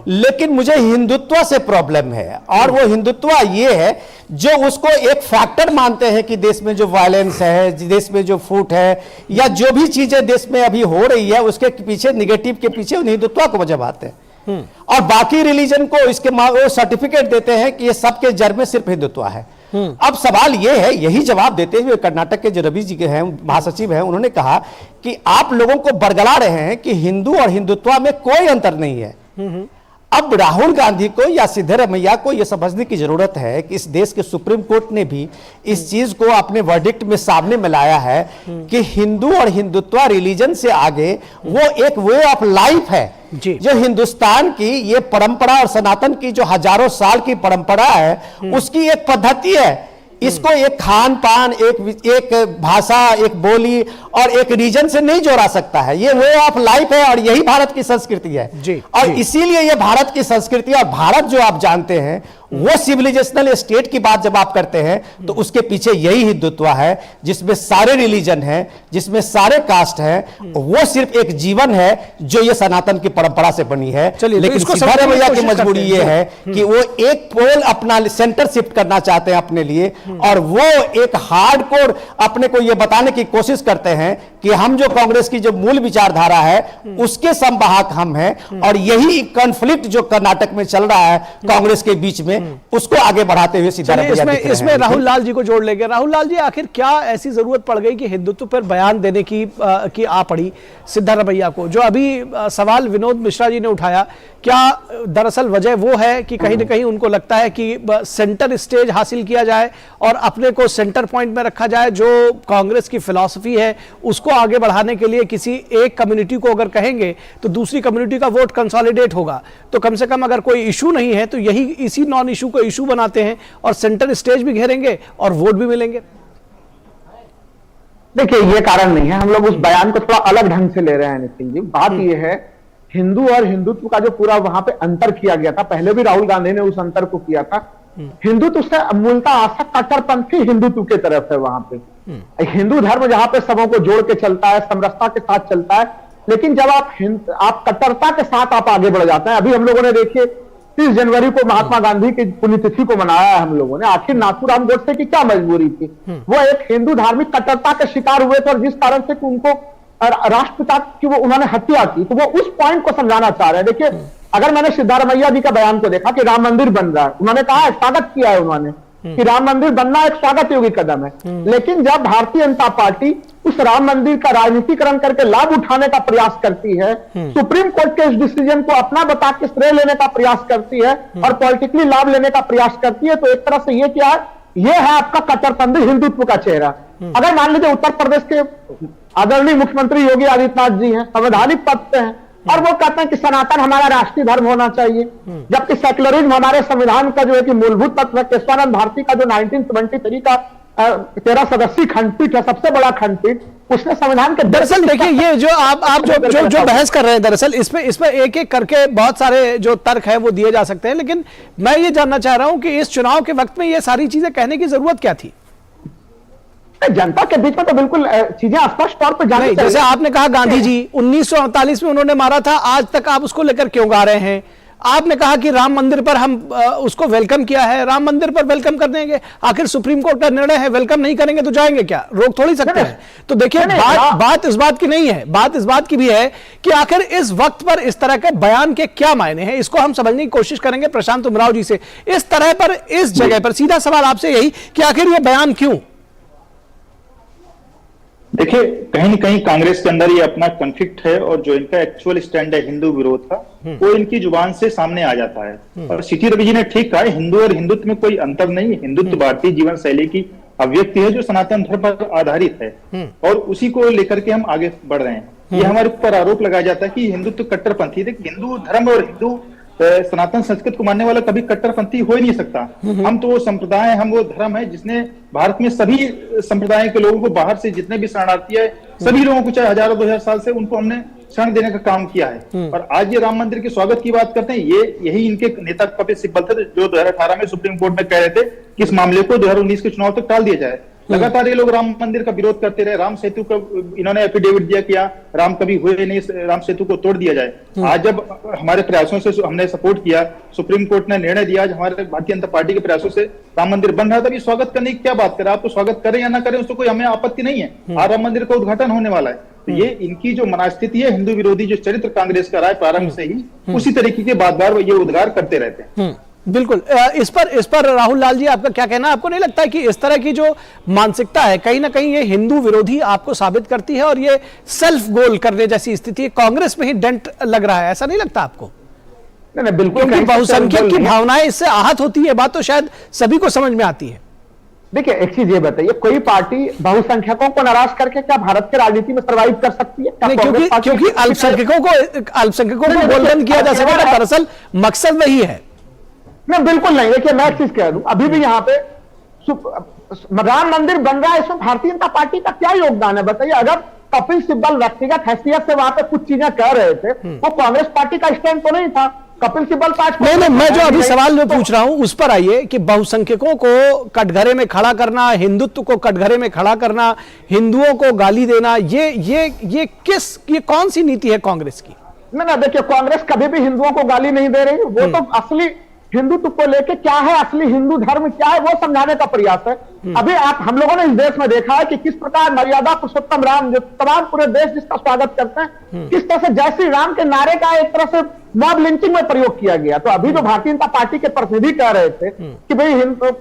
लेकिन मुझे हिंदुत्व से प्रॉब्लम है और वो हिंदुत्व ये है जो उसको एक फैक्टर मानते हैं कि देश में जो वायलेंस है, देश में जो फूट है या जो भी चीजें देश में अभी हो रही है उसके पीछे, निगेटिव के पीछे हिंदुत्व को वजह आते हैं और बाकी रिलीजन को इसके वो सर्टिफिकेट देते हैं कि ये सबके जड़ में सिर्फ हिंदुत्व है। अब सवाल ये है, यही जवाब देते हुए कर्नाटक के जो रवि जी के हैं महासचिव हैं, उन्होंने कहा कि आप लोगों को बरगला रहे हैं कि हिंदू और हिंदुत्व में कोई अंतर नहीं है। अब राहुल गांधी को या सिद्धारमैया को यह समझने की जरूरत है कि इस देश के सुप्रीम कोर्ट ने भी इस चीज को अपने वर्डिक्ट में सामने में लाया है कि हिंदू और हिंदुत्व रिलीजन से आगे वो एक वे ऑफ लाइफ है जो हिंदुस्तान की ये परंपरा और सनातन की जो हजारों साल की परंपरा है उसकी एक पद्धति है। इसको एक खान पान, एक भाषा, एक बोली और एक रीजन से नहीं जोड़ा सकता है। ये वे ऑफ लाइफ है और यही भारत की संस्कृति है और इसीलिए ये भारत की संस्कृति और भारत जो आप जानते हैं वो सिविलाइजेशनल स्टेट की बात जब आप करते हैं तो उसके पीछे यही हिंदुत्व है जिसमें सारे रिलीजन है, जिसमें सारे कास्ट है, वो सिर्फ एक जीवन है जो ये सनातन की परंपरा से बनी है। लेकिन सिद्धारमैया की मजबूरी ये है कि वो एक पोल अपना सेंटर शिफ्ट करना चाहते हैं अपने लिए और वो एक हार्डकोर अपने को ये बताने की कोशिश करते हैं कि हम जो कांग्रेस की जो मूल विचारधारा है उसके संवाहक हम हैं और यही कॉन्फ्लिक्ट जो कर्नाटक में चल रहा है कांग्रेस के बीच में उसको आगे बढ़ाते हुए सिद्धारमैया इसमें राहुल लाल जी को जोड़ लेंगे। राहुल लाल जी, आखिर क्या ऐसी जरूरत पड़ गई कि हिंदुत्व पर बयान देने की आ पड़ी सिद्धारमैया को? जो अभी सवाल विनोद मिश्रा जी ने उठाया, क्या दरअसल वजह वो है कि कहीं ना कहीं उनको लगता है कि सेंटर स्टेज हासिल किया जाए और अपने को सेंटर पॉइंट में रखा जाए, जो कांग्रेस की फिलॉसफी है उसको आगे बढ़ाने के लिए किसी एक कम्युनिटी को अगर कहेंगे तो दूसरी कम्युनिटी का वोट कंसोलिडेट होगा, तो कम से कम अगर कोई इशू नहीं है तो यही इसी नॉन इशू को इशू बनाते हैं और सेंटर स्टेज भी घेरेंगे और वोट भी मिलेंगे। देखिए, ये कारण नहीं है, हम लोग उस बयान को थोड़ा अलग ढंग से ले रहे हैं नितिन जी। बात ये है, हिंदू और हिंदुत्व का जो पूरा वहां पे अंतर किया गया था, पहले भी राहुल गांधी ने उस अंतर को किया था। हिंदुत्व से मूलतः आशा कट्टरपंथी हिंदुत्व की तरफ है। वहां पे हिंदू धर्म जहां पे सबों को जोड़ के चलता है, समरसता के साथ चलता है, लेकिन जब आप कट्टरता के साथ आप आगे बढ़ जाते हैं। अभी हम लोगों ने देखिए 30 जनवरी को महात्मा गांधी की पुण्यतिथि को मनाया है हम लोगों ने। आखिर नाथूराम गोडसे की क्या मजबूरी थी? वो एक हिंदू धार्मिक कट्टरता के शिकार हुए थे और जिस कारण से उनको राष्ट्रपिता की वो उन्होंने हत्या की, तो वो उस पॉइंट को समझाना चाह रहे हैं। देखिए, अगर मैंने सिद्धारमैया जी का बयान को देखा कि राम मंदिर बन रहा है, उन्होंने कहा, स्वागत किया है उन्होंने कि राम मंदिर बनना एक स्वागत योग्य कदम है, लेकिन जब भारतीय जनता पार्टी उस राम मंदिर का राजनीतिकरण करके लाभ उठाने का प्रयास करती है, सुप्रीम कोर्ट के इस डिसीजन को अपना बता के श्रेय लेने का प्रयास करती है और पॉलिटिकली लाभ लेने का प्रयास करती है, तो एक तरह से ये क्या है, ये है आपका कट्टरपंथी हिंदुत्व का चेहरा। अगर मान लीजिए उत्तर प्रदेश के आदरणीय मुख्यमंत्री योगी आदित्यनाथ जी हैं, संवैधानिक पद पे हैं और वो कहते हैं कि सनातन हमारा राष्ट्रीय धर्म होना चाहिए, जबकि सेक्युलरिज्म हमारे संविधान का जो है कि मूलभूत तत्व है। केशवानंद भारती का जो 1973 का 13 सदस्यीय खंडपीठ है, सबसे बड़ा खंडपीठ, उसने संविधान के दरअसल देखिए, ये जो आप जो बहस कर रहे हैं, दरअसल इसमें एक एक करके बहुत सारे जो तर्क है वो दिए जा सकते हैं, लेकिन मैं ये जानना चाह रहा हूं कि इस चुनाव के वक्त में ये सारी चीजें कहने की जरूरत क्या थी? जनता के बीच में तो बिल्कुल चीजें स्पष्ट तौर पर जानी चाहिए। जैसे आपने कहा गांधी जी 1948 में उन्होंने मारा था, आज तक आप उसको लेकर क्यों गा रहे हैं? आपने कहा कि राम मंदिर पर हम उसको वेलकम किया है, राम मंदिर पर वेलकम कर देंगे, आखिर सुप्रीम कोर्ट का निर्णय है, वेलकम नहीं करेंगे तो जाएंगे क्या, रोक थोड़ी सकते हैं। तो देखिए बात इस बात की नहीं है, बात इस बात की भी है कि आखिर इस वक्त पर इस तरह के बयान के क्या मायने हैं, इसको हम समझने की कोशिश करेंगे प्रशांत उमराव जी से। इस तरह पर, इस जगह पर सीधा सवाल आपसे यही कि आखिर ये बयान क्यों? देखिए, कहीं न कहीं कांग्रेस के अंदर ये अपना कॉन्फ्लिक्ट है और जो इनका एक्चुअल स्टैंड है हिंदू विरोध का, वो इनकी जुबान से सामने आ जाता है। और सीटी रवि जी ने ठीक कहा है, हिंदू और हिंदुत्व में कोई अंतर नहीं है। हिंदुत्व भारतीय जीवन शैली की अभिव्यक्ति है जो सनातन धर्म पर आधारित है और उसी को लेकर के हम आगे बढ़ रहे हैं। ये हमारे ऊपर आरोप लगाया जाता है कि हिंदुत्व कट्टरपंथी। देखिए, हिंदू धर्म और हिंदू सनातन संस्कृत को मानने वाला कभी कट्टरपंथी हो ही नहीं सकता। हम तो वो संप्रदाय, हम वो धर्म है जिसने भारत में सभी संप्रदाय के लोगों को, बाहर से जितने भी शरणार्थी है, सभी लोगों को, चाहे हजारों 2000 साल से, उनको हमने शरण देने का काम किया है। और आज ये राम मंदिर के स्वागत की बात करते हैं, यही इनके नेता कपिल सिब्बल थे जो 2018 में सुप्रीम कोर्ट में कह रहे थे कि इस मामले को 2019 के चुनाव तक टाल दिया जाए। लगातार ये लोग राम मंदिर का विरोध करते रहे। राम सेतु का इन्होंने एफिडेविट दिया कि राम कभी हुए नहीं, राम सेतु को तोड़ दिया जाए। आज जब हमारे प्रयासों से हमने सपोर्ट किया, सुप्रीम कोर्ट ने निर्णय दिया, आज हमारे भारतीय जनता पार्टी के प्रयासों से राम मंदिर बन रहा था, तभी स्वागत करने की क्या बात करें। आप तो स्वागत करें या ना करें, उसको कोई हमें आपत्ति नहीं है। आज राम मंदिर का उद्घाटन होने वाला है। तो ये इनकी जो मनस्थिति है, हिंदू विरोधी जो चरित्र कांग्रेस का रहा है प्रारंभ से ही, उसी तरीके के बार-बार वो ये उद्गार करते रहते हैं। बिल्कुल। इस पर राहुल लाल जी आपका क्या कहना है? आपको नहीं लगता है कि इस तरह की जो मानसिकता है कहीं ना कहीं ये हिंदू विरोधी आपको साबित करती है और ये सेल्फ गोल करने जैसी स्थिति कांग्रेस में ही डेंट लग रहा है, ऐसा नहीं लगता आपको? नहीं, बिल्कुल। क्योंकि बहुसंख्यक की भावनाएं इससे आहत होती है, बात तो शायद सभी को समझ में आती है। देखिए, एक चीज ये बताइए, कोई पार्टी बहुसंख्यकों को नाराज करके क्या भारत की राजनीति में सर्वाइव कर सकती है? नहीं, क्योंकि अल्पसंख्यकों को गोलबंद किया जा सकेगा, दरअसल मकसद वही है। नहीं, बिल्कुल नहीं। देखिए, मैं एक चीज कह दूं, अभी भी यहाँ पे राम मंदिर बन रहा है, इसमें भारतीय जनता पार्टी का क्या योगदान है बताइए? अगर कपिल सिब्बल व्यक्तिगत हैसियत से वहां पे कुछ चीजें कह रहे थे, वो कांग्रेस पार्टी का स्टैंड तो नहीं था। कपिल सिब्बल नहीं, मैं जो अभी सवाल जो पूछ रहा हूं उस पर आइए कि बहुसंख्यकों को कटघरे में खड़ा करना, हिंदुत्व को कटघरे में खड़ा करना, हिंदुओं को गाली देना, ये कौन सी नीति है कांग्रेस की? ना, देखिए, कांग्रेस कभी भी हिंदुओं को गाली नहीं दे रही। वो तो असली हिंदुत्व को लेके क्या है, असली हिंदू धर्म क्या है, वो समझाने का प्रयास है। अभी हम लोगों ने इस देश में देखा है कि किस प्रकार मर्यादा पुरुषोत्तम राम, जो तमाम पूरे देश जिसका स्वागत करते हैं, किस तरह से जय श्री राम के नारे का एक तरह से मॉब लिंचिंग में प्रयोग किया गया। तो अभी जो भारतीय जनता पार्टी के प्रतिनिधि कह रहे थे कि भाई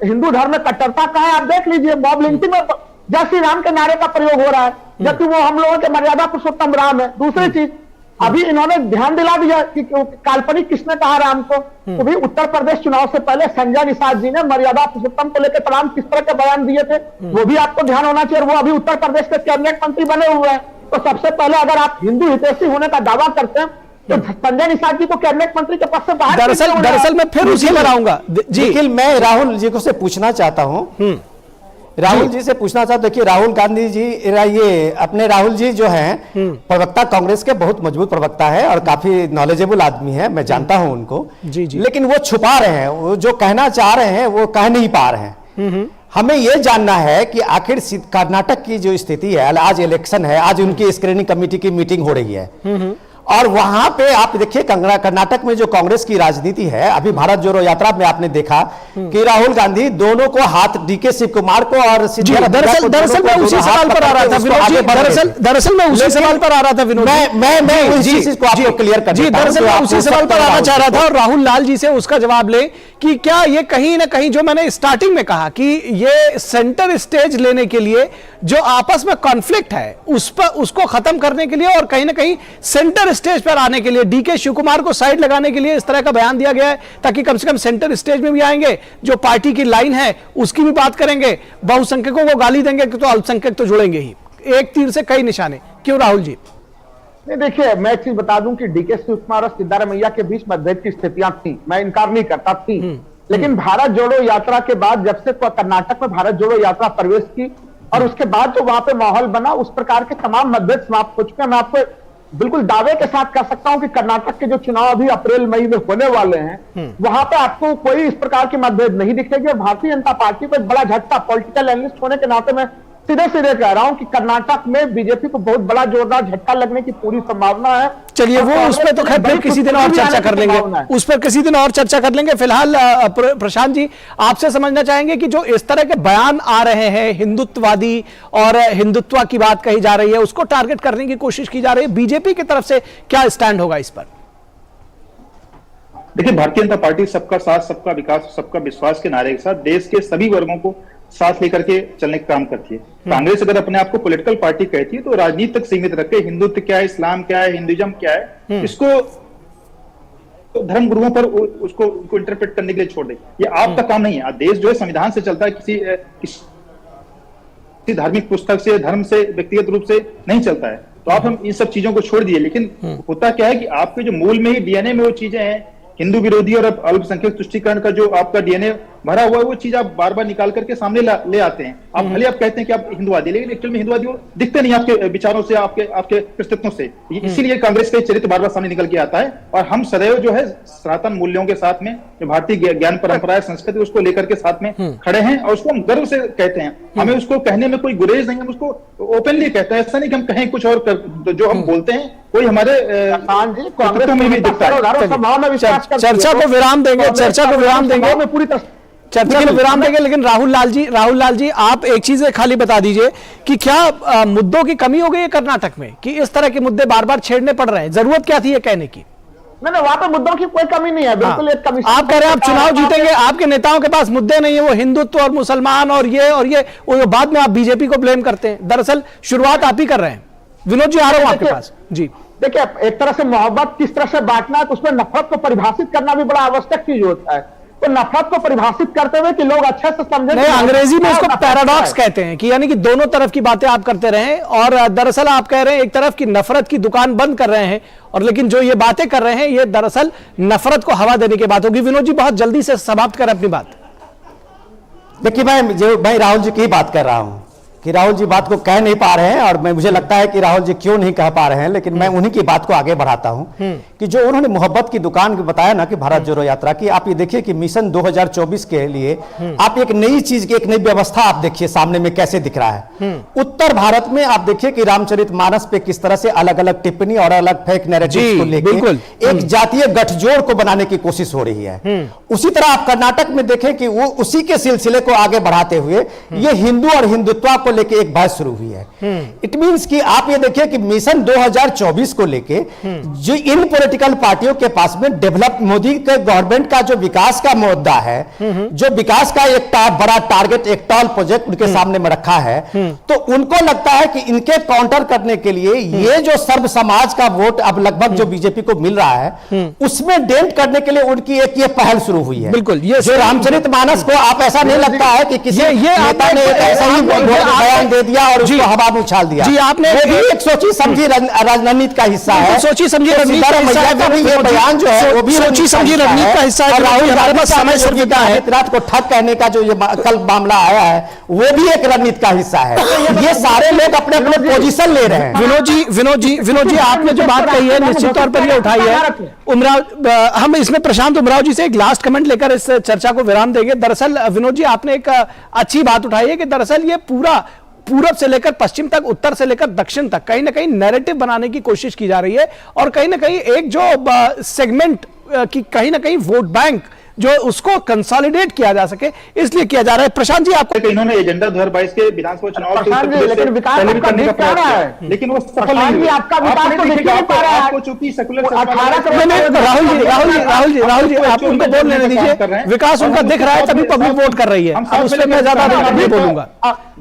हिंदू धर्म में कट्टरता कहाँ है, आप देख लीजिए, मॉब लिंचिंग में जय श्री राम के नारे का प्रयोग हो रहा है, जबकि वो हम लोगों के मर्यादा पुरुषोत्तम राम है। दूसरी चीज, अभी इन्होंने ध्यान दिला दिया कि काल्पनिक किसने कहा राम को, तो भी उत्तर प्रदेश चुनाव से पहले संजय निषाद जी ने मर्यादा पुरुषोत्तम को लेकर तमाम किस तरह के बयान दिए थे, वो भी आपको ध्यान होना चाहिए। वो अभी उत्तर प्रदेश के कैबिनेट मंत्री बने हुए हैं। तो सबसे पहले अगर आप हिंदू हितैषी होने का दावा करते हैं तो संजय निषाद जी को कैबिनेट मंत्री के पद से बाहर। दरअसल मैं फिर उसी पर आऊंगा जी। मैं राहुल जी को से पूछना चाहता हूं, राहुल जी से पूछना चाहता हूं कि राहुल गांधी जी, ये अपने राहुल जी जो हैं प्रवक्ता, कांग्रेस के बहुत मजबूत प्रवक्ता है और काफी नॉलेजेबल आदमी है, मैं जानता हूं उनको जी। लेकिन वो छुपा रहे हैं, वो जो कहना चाह रहे हैं वो कह नहीं पा रहे हैं। हमें यह जानना है कि आखिर कर्नाटक की जो स्थिति है, आज इलेक्शन है, आज उनकी स्क्रीनिंग कमेटी की मीटिंग हो रही है और वहां पे आप देखिए कर्नाटक में जो कांग्रेस की राजनीति है, अभी भारत जोड़ो यात्रा में आपने देखा कि राहुल गांधी दोनों को हाथ, डीके शिव कुमार को और दरअसल मैं उसी सवाल पर आ रहा था विनोद जी, दरअसल मैं उसी सवाल पर आ रहा था विनोद, मैं उसी चीज को आपको क्लियर कर जी, दरअसल मैं उसी सवाल पर आना चाह रहा था और राहुल लाल जी से उसका जवाब ले कि क्या ये कहीं ना कहीं, जो मैंने स्टार्टिंग में कहा कि ये सेंटर स्टेज लेने के लिए जो आपस में कॉन्फ्लिक्ट है उसको खत्म करने के लिए और कहीं ना कहीं सेंटर स्टेज पर आने के लिए डीके शिव कुमार को साइड लगाने के लिए इस तरह का बयान दिया गया है, ताकि कम से कम सेंटर स्टेज में भी आएंगे, जो पार्टी की लाइन है उसकी भी बात करेंगे, बहुसंख्यकों को गाली देंगे तो अल्पसंख्यक तो जुड़ेंगे ही। एक तीर से कई निशाने, क्यों राहुल जी? नहीं, देखिए, मैं एक चीज बता दूं कि डीके शिव कुमार और सिद्धारमैया के बीच मतभेद की स्थितियां थी, मैं इनकार नहीं करता थी, लेकिन भारत जोड़ो यात्रा के बाद, जब से कर्नाटक में भारत जोड़ो यात्रा प्रवेश की और उसके बाद जो वहां पे माहौल बना, उस प्रकार के तमाम मतभेद समाप्त हो चुके हैं। मैं आपको बिल्कुल दावे के साथ कह सकता हूं कि कर्नाटक के जो चुनाव अभी अप्रैल मई में होने वाले हैं, वहां पे आपको कोई इस प्रकार की मतभेद नहीं दिखेगी और भारतीय जनता पार्टी को एक बड़ा झटका, पॉलिटिकल एनालिस्ट होने के नाते मैं सीधे सीधे कह रहा हूं कि कर्नाटक में बीजेपी को बहुत बड़ा जोरदार झटका लगने की पूरी संभावना है। चलिए वो उस पर तो खैर फिर किसी दिन और चर्चा कर लेंगे, उस पर किसी दिन और चर्चा कर लेंगे। फिलहाल प्रशांत जी आपसे समझना चाहेंगे कि जो इस तरह के बयान आ रहे हैं, हिंदुत्ववादी और हिंदुत्व की बात कही जा रही है, उसको टारगेट करने की कोशिश की जा रही है, बीजेपी की तरफ से क्या स्टैंड होगा इस पर? देखिए, भारतीय जनता पार्टी सबका साथ, सबका विकास, सबका विश्वास के नारे के साथ देश के सभी वर्गों को साथ लेकर के चलने का काम करती है। कांग्रेस अगर अपने आप को पॉलिटिकल पार्टी कहती है तो राजनीति तक सीमित रख के हिंदुत्व क्या है, इस्लाम क्या है, हिंदुइज्म क्या है, इसको तो धर्म गुरुओं पर उसको इंटरप्रेट करने के लिए छोड़ दे। ये आपका काम नहीं है। देश जो है संविधान से चलता है, किसी धार्मिक पुस्तक से, धर्म से, व्यक्तिगत रूप से नहीं चलता है। तो आप हम इन सब चीजों को छोड़ दिए। लेकिन होता क्या है कि आपके जो मूल में ही डीएनए में वो चीजें हैं, हिंदू विरोधी और अल्पसंख्यक तुष्टीकरण का जो आपका डीएनए भरा हुआ है, वो चीज आप बार बार निकाल करके सामने ले आते हैं। आप भले आप कहते हैं कि आप हिंदुवादी, लेकिन एक्चुअल में हिंदुवादी दिखते नहीं आपके विचारों से, आपके कृतित्वों से। इसीलिए कांग्रेस का चरित्र बार बार सामने निकल के आता है। और हम सदैव जो है सनातन मूल्यों के साथ में, जो भारतीय ज्ञान परंपरा है, संस्कृति, उसको लेकर के साथ में खड़े हैं और उसको हम गर्व से कहते हैं। हमें उसको कहने में कोई गुरेज नहीं, हम उसको ओपनली कहते हैं। ऐसा नहीं कि हम कहें कुछ और जो हम बोलते हैं कोई हमारे कांग्रेस में भी दिखता है। चर्चा को विराम देंगे, चर्चा को विराम देंगे, पूरी चर्चा को विराम देंगे। लेकिन राहुल लाल जी आप एक चीज खाली बता दीजिए कि क्या मुद्दों की कमी हो गई है कर्नाटक में कि इस तरह के मुद्दे बार बार छेड़ने पड़ रहे हैं? जरूरत क्या थी ये कहने की? नहीं, वहां पे मुद्दों की कोई कमी नहीं है, बिल्कुल एक कमी। आप कह रहे हैं आप चुनाव जीतेंगे, आपके नेताओं के पास मुद्दे नहीं है, वो हिंदुत्व और मुसलमान और ये बाद में आप बीजेपी को ब्लेम करते हैं। दरअसल शुरुआत आप ही कर रहे हैं। विनोद जी आ रहा हूं आपके पास जी। देखिए, एक तरह से मोहब्बत किस तरह से बांटना है, तो उसमें नफरत को परिभाषित करना भी बड़ा आवश्यक चीज होता है। तो नफरत को परिभाषित करते हुए कि लोग अच्छे से समझे। नहीं, अंग्रेजी में इसको पैराडॉक्स कहते हैं कि यानी कि दोनों तरफ की बातें आप करते रहें। और दरअसल आप कह रहे हैं एक तरफ की नफरत की दुकान बंद कर रहे हैं, और लेकिन जो ये बातें कर रहे हैं ये दरअसल नफरत को हवा देने की बात होगी। विनोद जी बहुत जल्दी से समाप्त करें अपनी बात। देखिए, मैं राहुल जी की बात कर रहा हूं कि राहुल जी बात को कह नहीं पा रहे हैं, और मुझे लगता है कि राहुल जी क्यों नहीं कह पा रहे हैं, लेकिन मैं उन्हीं की बात को आगे बढ़ाता हूं कि जो उन्होंने मोहब्बत की दुकान बताया ना कि भारत जोड़ो यात्रा की, आप ये देखिए कि मिशन 2024 के लिए आप एक नई चीज की, एक नई व्यवस्था आप देखिए सामने में कैसे दिख रहा है। उत्तर भारत में आप देखिए कि रामचरितमानस पे किस तरह से अलग अलग टिप्पणी और अलग फेक नैरेटिव को लेकर एक जातीय गठजोड़ को बनाने की कोशिश हो रही है। उसी तरह आप कर्नाटक में देखें कि वो उसी के सिलसिले को आगे बढ़ाते हुए ये हिंदू और हिंदुत्व को लेके एक बहस शुरू हुई है। इट मींस कि आप ये देखिए कि मिशन 2024 को लेके जो इन पॉलिटिकल पार्टियों के पास में डेवलप मोदी के गवर्नमेंट का जो विकास का मुद्दा है, जो विकास का एक बड़ा टारगेट, एक टॉल प्रोजेक्ट उनके सामने में रखा है, तो उनको लगता है कि इनके काउंटर करने के लिए ये जो सर्व समाज का वोट अब लगभग जो बीजेपी को मिल रहा है, उसमें डेंट करने के लिए उनकी एक ये पहल शुरू हुई है। बिल्कुल, ये जो रामचरितमानस को आप ऐसा नहीं लगता है कि किसी नेता ने ऐसा ही बयान दे दिया और उसको हवा में उछाल दिया। जी, आपने वो भी एक सोची समझी रणनीति का हिस्सा है। सोची समझी रणनीति का हिस्सा है। ये बयान जो है वो भी सोची समझी रणनीति का हिस्सा है। राहुल हमारे पास समय सुविधा है, रात को ठग कहने का जो ये कल मामला आया है वो भी एक रणनीति का हिस्सा है। ये सारे लोग अपने अपने पोजीशन ले रहे हैं। विनोद जी आपने जो बात कही है निश्चित तौर पर ये उठाई है। उमराव, हम इसमें प्रशांत उमराव जी से एक लास्ट कमेंट लेकर इस चर्चा को विराम देंगे। दरअसल विनोद जी आपने एक अच्छी बात उठाई है कि दरअसल ये पूरब से लेकर पश्चिम तक, उत्तर से लेकर दक्षिण तक कहीं ना कहीं नैरेटिव बनाने की कोशिश की जा रही है, और कहीं ना कहीं एक जो सेगमेंट की कहीं ना कहीं वोट बैंक जो उसको कंसोलिडेट किया जा सके इसलिए किया जा रहा है। प्रशांत जी आपको इन्होंने एजेंडा 2022 के विधानसभा चुनाव लेकिन विकास करने का प्रयास किया, लेकिन वो सफल नहीं हुआ। आपका विकास तो दिख नहीं पा रहा है। आपको चूंकि सेकुलर राहुल जी आप उनको बोल लेने दीजिए। विकास उनका दिख रहा है तभी पब्लिक वोट कर रही है। उस पर मैं ज्यादा नहीं बोलूंगा,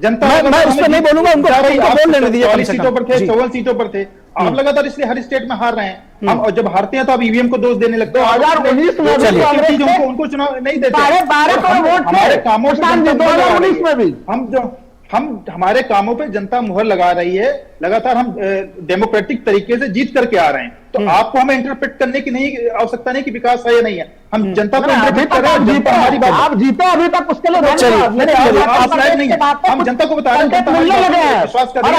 मैं उस पर नहीं बोलूंगा। उनको बोल लेने दीजिए। 40 सीटों पर थे, 54 सीटों पर थे। आप लगातार इसलिए हर स्टेट में हार रहे हैं। हम और जब हारते हैं तो आप ईवीएम को दोष देने लगते हैं। 2019 में उनको चुनाव नहीं देते। 12 करोड़ वोट थे हमारे कामों पे 2019 में भी हम हमारे कामों पे जनता मुहर लगा रही है। लगातार हम डेमोक्रेटिक तरीके से जीत करके आ रहे हैं। तो आपको हमें इंटरप्रेट करने की नहीं आवश्यकता नहीं कि विकास है या नहीं है। हम जनता को इंटरप्रेट कर रहे हैं। जनता हमारी बात, आप जीते अभी तक उसके लिए आप लायक नहीं है। हम जनता को बता रहे हैं, विश्वास कर रहे हैं।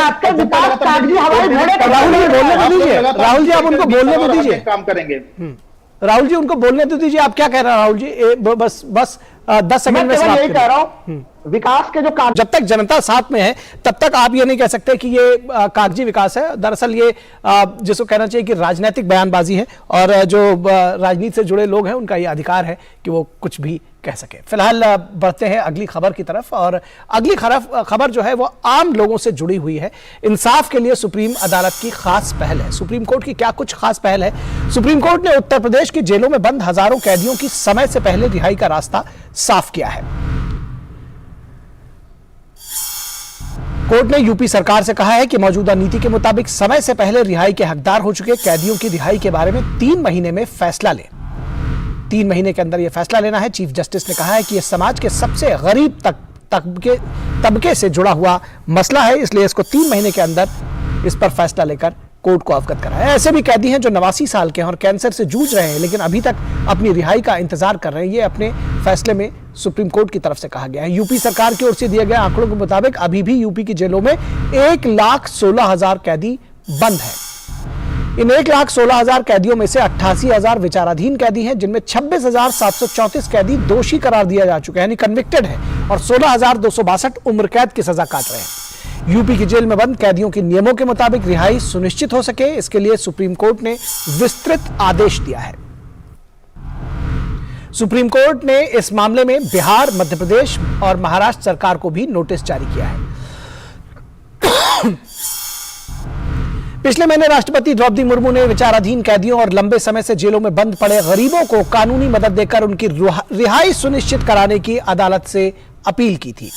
राहुल जी आप उनको बोलने तो दीजिए। काम करेंगे। राहुल जी उनको बोलने तो दीजिए। आप क्या कह रहे हैं राहुल जी? बस 10 सेकंड में मैं यही कह रहा हूं, विकास के जो काम, जब तक जनता साथ में है तब तक आप ये नहीं कह सकते कि ये कागजी विकास है। दरअसल ये जिसको कहना चाहिए कि राजनीतिक बयानबाजी है, और जो राजनीति से जुड़े लोग हैं उनका ये अधिकार है कि वो कुछ भी कह सके। फिलहाल बढ़ते हैं अगली खबर की तरफ, और अगली खबर जो है वो आम लोगों से जुड़ी हुई है। इंसाफ के लिए सुप्रीम अदालत की खास पहल है। सुप्रीम कोर्ट की क्या कुछ खास पहल है? सुप्रीम कोर्ट ने उत्तर प्रदेश की जेलों में बंद हजारों कैदियों की समय से पहले रिहाई का रास्ता साफ किया है। कोर्ट ने यूपी सरकार से कहा है कि मौजूदा नीति के मुताबिक समय से पहले रिहाई के हकदार हो चुके कैदियों की रिहाई के बारे में 3 महीने में फैसला लें। 3 महीने के अंदर यह फैसला लेना है। चीफ जस्टिस ने कहा है कि यह समाज के सबसे गरीब तबके से जुड़ा हुआ मसला है, इसलिए इसको 3 महीने के अंदर इस पर फैसला लेकर कोर्ट को अवगत कराया है। ऐसे भी कैदी हैं जो 89 साल के हैं और कैंसर से जूझ रहे हैं, लेकिन अभी तक अपनी रिहाई का इंतजार कर रहे हैं। ये अपने फैसले में सुप्रीम कोर्ट की तरफ से कहा गया है। यूपी सरकार की ओर से दिए गए आंकड़ों के मुताबिक अभी भी यूपी की जेलों में 1,16,000 कैदी बंद हैं। इन 1,16,000 कैदियों में से 88,000 विचाराधीन कैदी हैं, जिनमें 26,734 कैदी दोषी करार दिया जा चुके हैं, यानी कन्विक्टेड है, और 16,262 उम्र कैद की सजा काट रहे हैं। यूपी की जेल में बंद कैदियों के नियमों के मुताबिक रिहाई सुनिश्चित हो सके, इसके लिए सुप्रीम कोर्ट ने विस्तृत आदेश दिया है। सुप्रीम कोर्ट ने इस मामले में बिहार, मध्य प्रदेश और महाराष्ट्र सरकार को भी नोटिस जारी किया है। पिछले महीने राष्ट्रपति द्रौपदी मुर्मू ने विचाराधीन कैदियों और लंबे समय से जेलों में बंद पड़े गरीबों को कानूनी मदद देकर उनकी रिहाई सुनिश्चित कराने की अदालत से अपील की थी।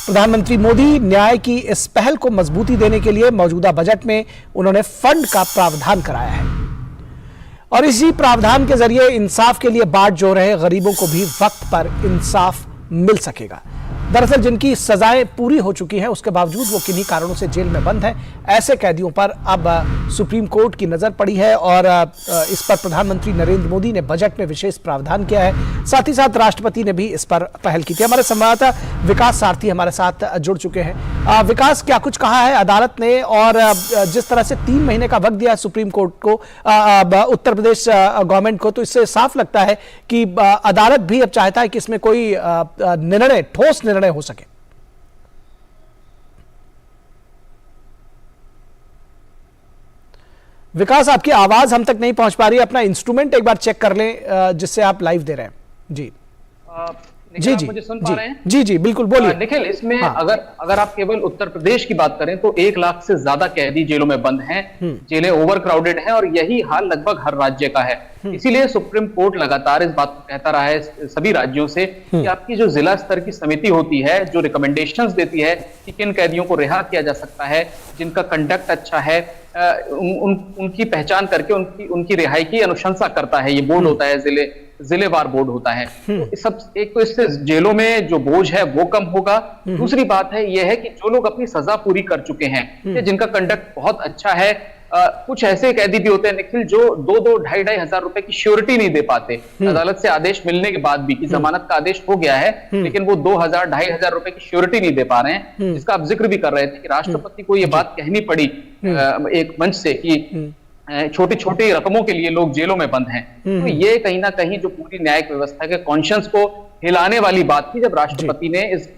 प्रधानमंत्री मोदी न्याय की इस पहल को मजबूती देने के लिए मौजूदा बजट में उन्होंने फंड का प्रावधान कराया है, और इसी प्रावधान के जरिए इंसाफ के लिए बाट जो रहे गरीबों को भी वक्त पर इंसाफ मिल सकेगा। दरअसल जिनकी सजाएं पूरी हो चुकी हैं, उसके बावजूद वो किन्हीं कारणों से जेल में बंद हैं, ऐसे कैदियों पर अब सुप्रीम कोर्ट की नजर पड़ी है, और इस पर प्रधानमंत्री नरेंद्र मोदी ने बजट में विशेष प्रावधान किया है। साथ ही साथ राष्ट्रपति ने भी इस पर पहल की थी। हमारे संवाददाता विकास सारथी हमारे साथ जुड़ चुके हैं। विकास, क्या कुछ कहा है अदालत ने, और जिस तरह से 3 महीने का वक्त दिया है सुप्रीम कोर्ट को, उत्तर प्रदेश गवर्नमेंट को, तो इससे साफ लगता है कि अदालत भी अब चाहता है कि इसमें कोई ठोस निर्णय हो सके। विकास, आपकी आवाज हम तक नहीं पहुंच पा रही है। अपना इंस्ट्रूमेंट एक बार चेक कर लें जिससे आप लाइव दे रहे हैं। जी जी जी मुझे सुन पा रहे हैं? जी जी बिल्कुल, बोलिए। निखिल, इसमें अगर आप केवल उत्तर प्रदेश की बात करें तो 1 लाख से ज्यादा कैदी जेलों में बंद हैं, जेलें ओवर क्राउडेड हैं, और यही हाल लगभग हर राज्य का है। इसीलिए सुप्रीम कोर्ट लगातार इस बात को कहता रहा है सभी राज्यों से कि आपकी जो जिला स्तर की समिति होती है, जो रिकमेंडेशंस देती है कि किन कैदियों को रिहा किया जा सकता है, जिनका कंडक्ट अच्छा है, उनकी पहचान करके उनकी रिहाई की अनुशंसा करता है। ये बोर्ड होता है, जिलेवार बोर्ड होता है। तो सब, एक तो इससे जेलों में जो बोझ है वो कम होगा। दूसरी बात है यह है कि जो लोग अपनी सजा पूरी कर चुके हैं, जिनका कंडक्ट बहुत अच्छा है, कुछ ऐसे कैदी भी होते हैं निखिल जो 2-2, 2,500 हजार रुपए की श्योरिटी नहीं दे पाते अदालत से आदेश मिलने के बाद भी, कि जमानत का आदेश हो गया है, लेकिन वो 2,000, 2,500 रुपए की श्योरिटी नहीं दे पा रहे हैं, जिसका आप जिक्र भी कर रहे थे कि राष्ट्रपति को ये बात कहनी पड़ी एक मंच से कि छोटी छोटी रकमों के लिए लोग जेलों में बंद हैं। तो ये कहीं ना कहीं जो पूरी न्यायिक व्यवस्था के कॉन्शियंस को हिलाने वाली बात थी जब राष्ट्रपति ने इस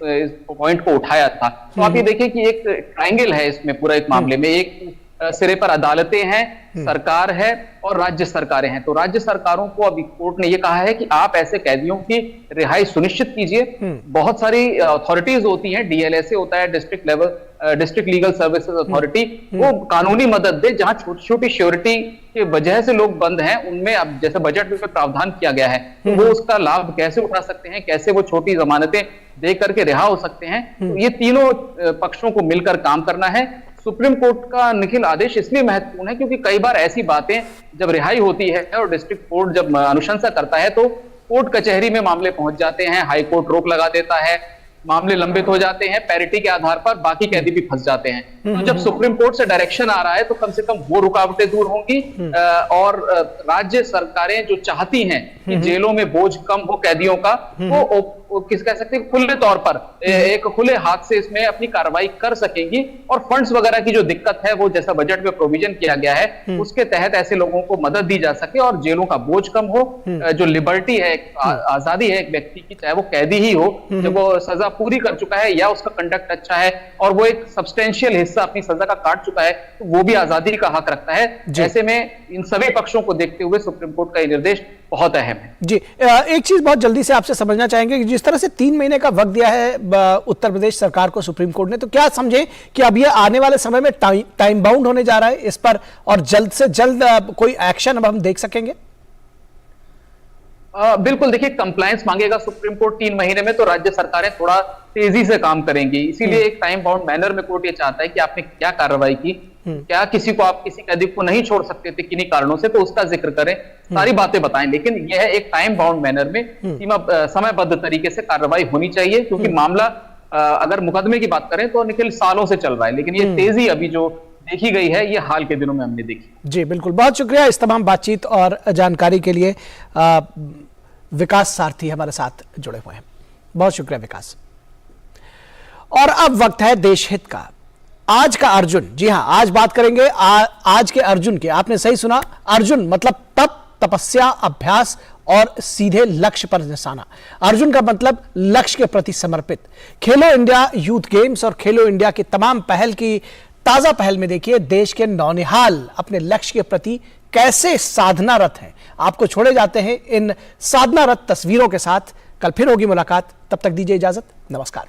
पॉइंट को उठाया था। तो आप ये देखिए कि एक ट्रायंगल है इसमें पूरा एक मामले में। एक सिरे पर अदालतें हैं, सरकार है और राज्य सरकारें हैं। तो राज्य सरकारों को अभी कोर्ट ने ये कहा है कि आप ऐसे कैदियों की रिहाई सुनिश्चित कीजिए। बहुत सारी अथॉरिटीज होती हैं, डीएलएसए होता है, डिस्ट्रिक्ट लीगल सर्विसेज अथॉरिटी, वो कानूनी मदद दे। जहां छोटी छोटी श्योरिटी की वजह से लोग बंद हैं, उनमें अब जैसे बजट में प्रावधान किया गया है, तो वो उसका लाभ कैसे उठा सकते हैं, कैसे वो छोटी जमानतें दे करके रिहा हो सकते हैं। तो ये तीनों पक्षों को मिलकर काम करना है। सुप्रीम कोर्ट का निखिल आदेश इसलिए महत्वपूर्ण है क्योंकि कई बार ऐसी बातें जब रिहाई होती है और डिस्ट्रिक्ट कोर्ट जब अनुशंसा करता है तो कोर्ट कचहरी में मामले पहुंच जाते हैं, हाई कोर्ट रोक लगा देता है, मामले लंबित हो जाते हैं, पैरिटी के आधार पर बाकी कैदी भी फंस जाते हैं। तो जब सुप्रीम कोर्ट से डायरेक्शन आ रहा है तो कम से कम वो रुकावटें दूर होंगी, और राज्य सरकारें जो चाहती हैं कि जेलों में बोझ कम हो कैदियों का, वो किस कह सकते हैं खुले तौर पर एक खुले हाथ से इसमें अपनी कार्रवाई कर सकेंगी और फंड्स वगैरह की जो दिक्कत है वो जैसा बजट में प्रोविजन किया गया है उसके तहत ऐसे लोगों को मदद दी जा सके और जेलों का बोझ कम हो। जो लिबर्टी है, आजादी है एक व्यक्ति की, चाहे वो कैदी ही हो, जब वो सजा पूरी कर चुका है या उसका कंडक्ट अच्छा है और वो एक सब्सटेंशियल हिस्सा अपनी सजा का काट चुका है तो वो भी आजादी का हक रखता है। ऐसे में इन सभी पक्षों को देखते हुए सुप्रीम कोर्ट का ये निर्देश बहुत अहम है। जी, एक चीज बहुत जल्दी से आपसे समझना चाहेंगे कि जिस तरह से 3 महीने का वक्त दिया है उत्तर प्रदेश सरकार को सुप्रीम कोर्ट ने, तो क्या समझे कि अब ये आने वाले समय में टाइम बाउंड होने जा रहा है इस पर और जल्द से जल्द कोई एक्शन अब हम देख सकेंगे? बिल्कुल, देखिए कंप्लायंस मांगेगा सुप्रीम कोर्ट 3 महीने में तो राज्य सरकारें थोड़ा तेजी से काम करेंगी, इसीलिए एक टाइम बाउंड मैनर में कोर्ट ये चाहता है कि आपने क्या कार्रवाई की, क्या किसी को आप किसी कैदी को नहीं छोड़ सकते थे किन्हीं कारणों से, तो उसका जिक्र करें, सारी बातें बताएं, लेकिन यह एक टाइम बाउंड मैनर में समयबद्ध तरीके से कार्रवाई होनी चाहिए क्योंकि मामला अगर मुकदमे की बात करें तो निखिल सालों से चल रहा है, लेकिन ये तेजी अभी जो देखी गई है ये हाल के दिनों में हमने देखी। जी बिल्कुल, बहुत शुक्रिया इस तमाम बातचीत और जानकारी के लिए। विकास सारथी हमारे साथ जुड़े हुए हैं, बहुत शुक्रिया विकास। और अब वक्त है देश हित का। आज का अर्जुन, जी हां, आज बात करेंगे आज के अर्जुन की। आपने सही सुना, अर्जुन मतलब तप, तपस्या, अभ्यास और सीधे लक्ष्य पर निशाना। अर्जुन का मतलब लक्ष्य के प्रति समर्पित। खेलो इंडिया यूथ गेम्स और खेलो इंडिया की तमाम पहल की ताजा पहल में देखिए देश के नौनिहाल अपने लक्ष्य के प्रति कैसे साधनारत हैं। आपको छोड़े जाते हैं इन साधनारत तस्वीरों के साथ। कल फिर होगी मुलाकात, तब तक दीजिए इजाजत, नमस्कार।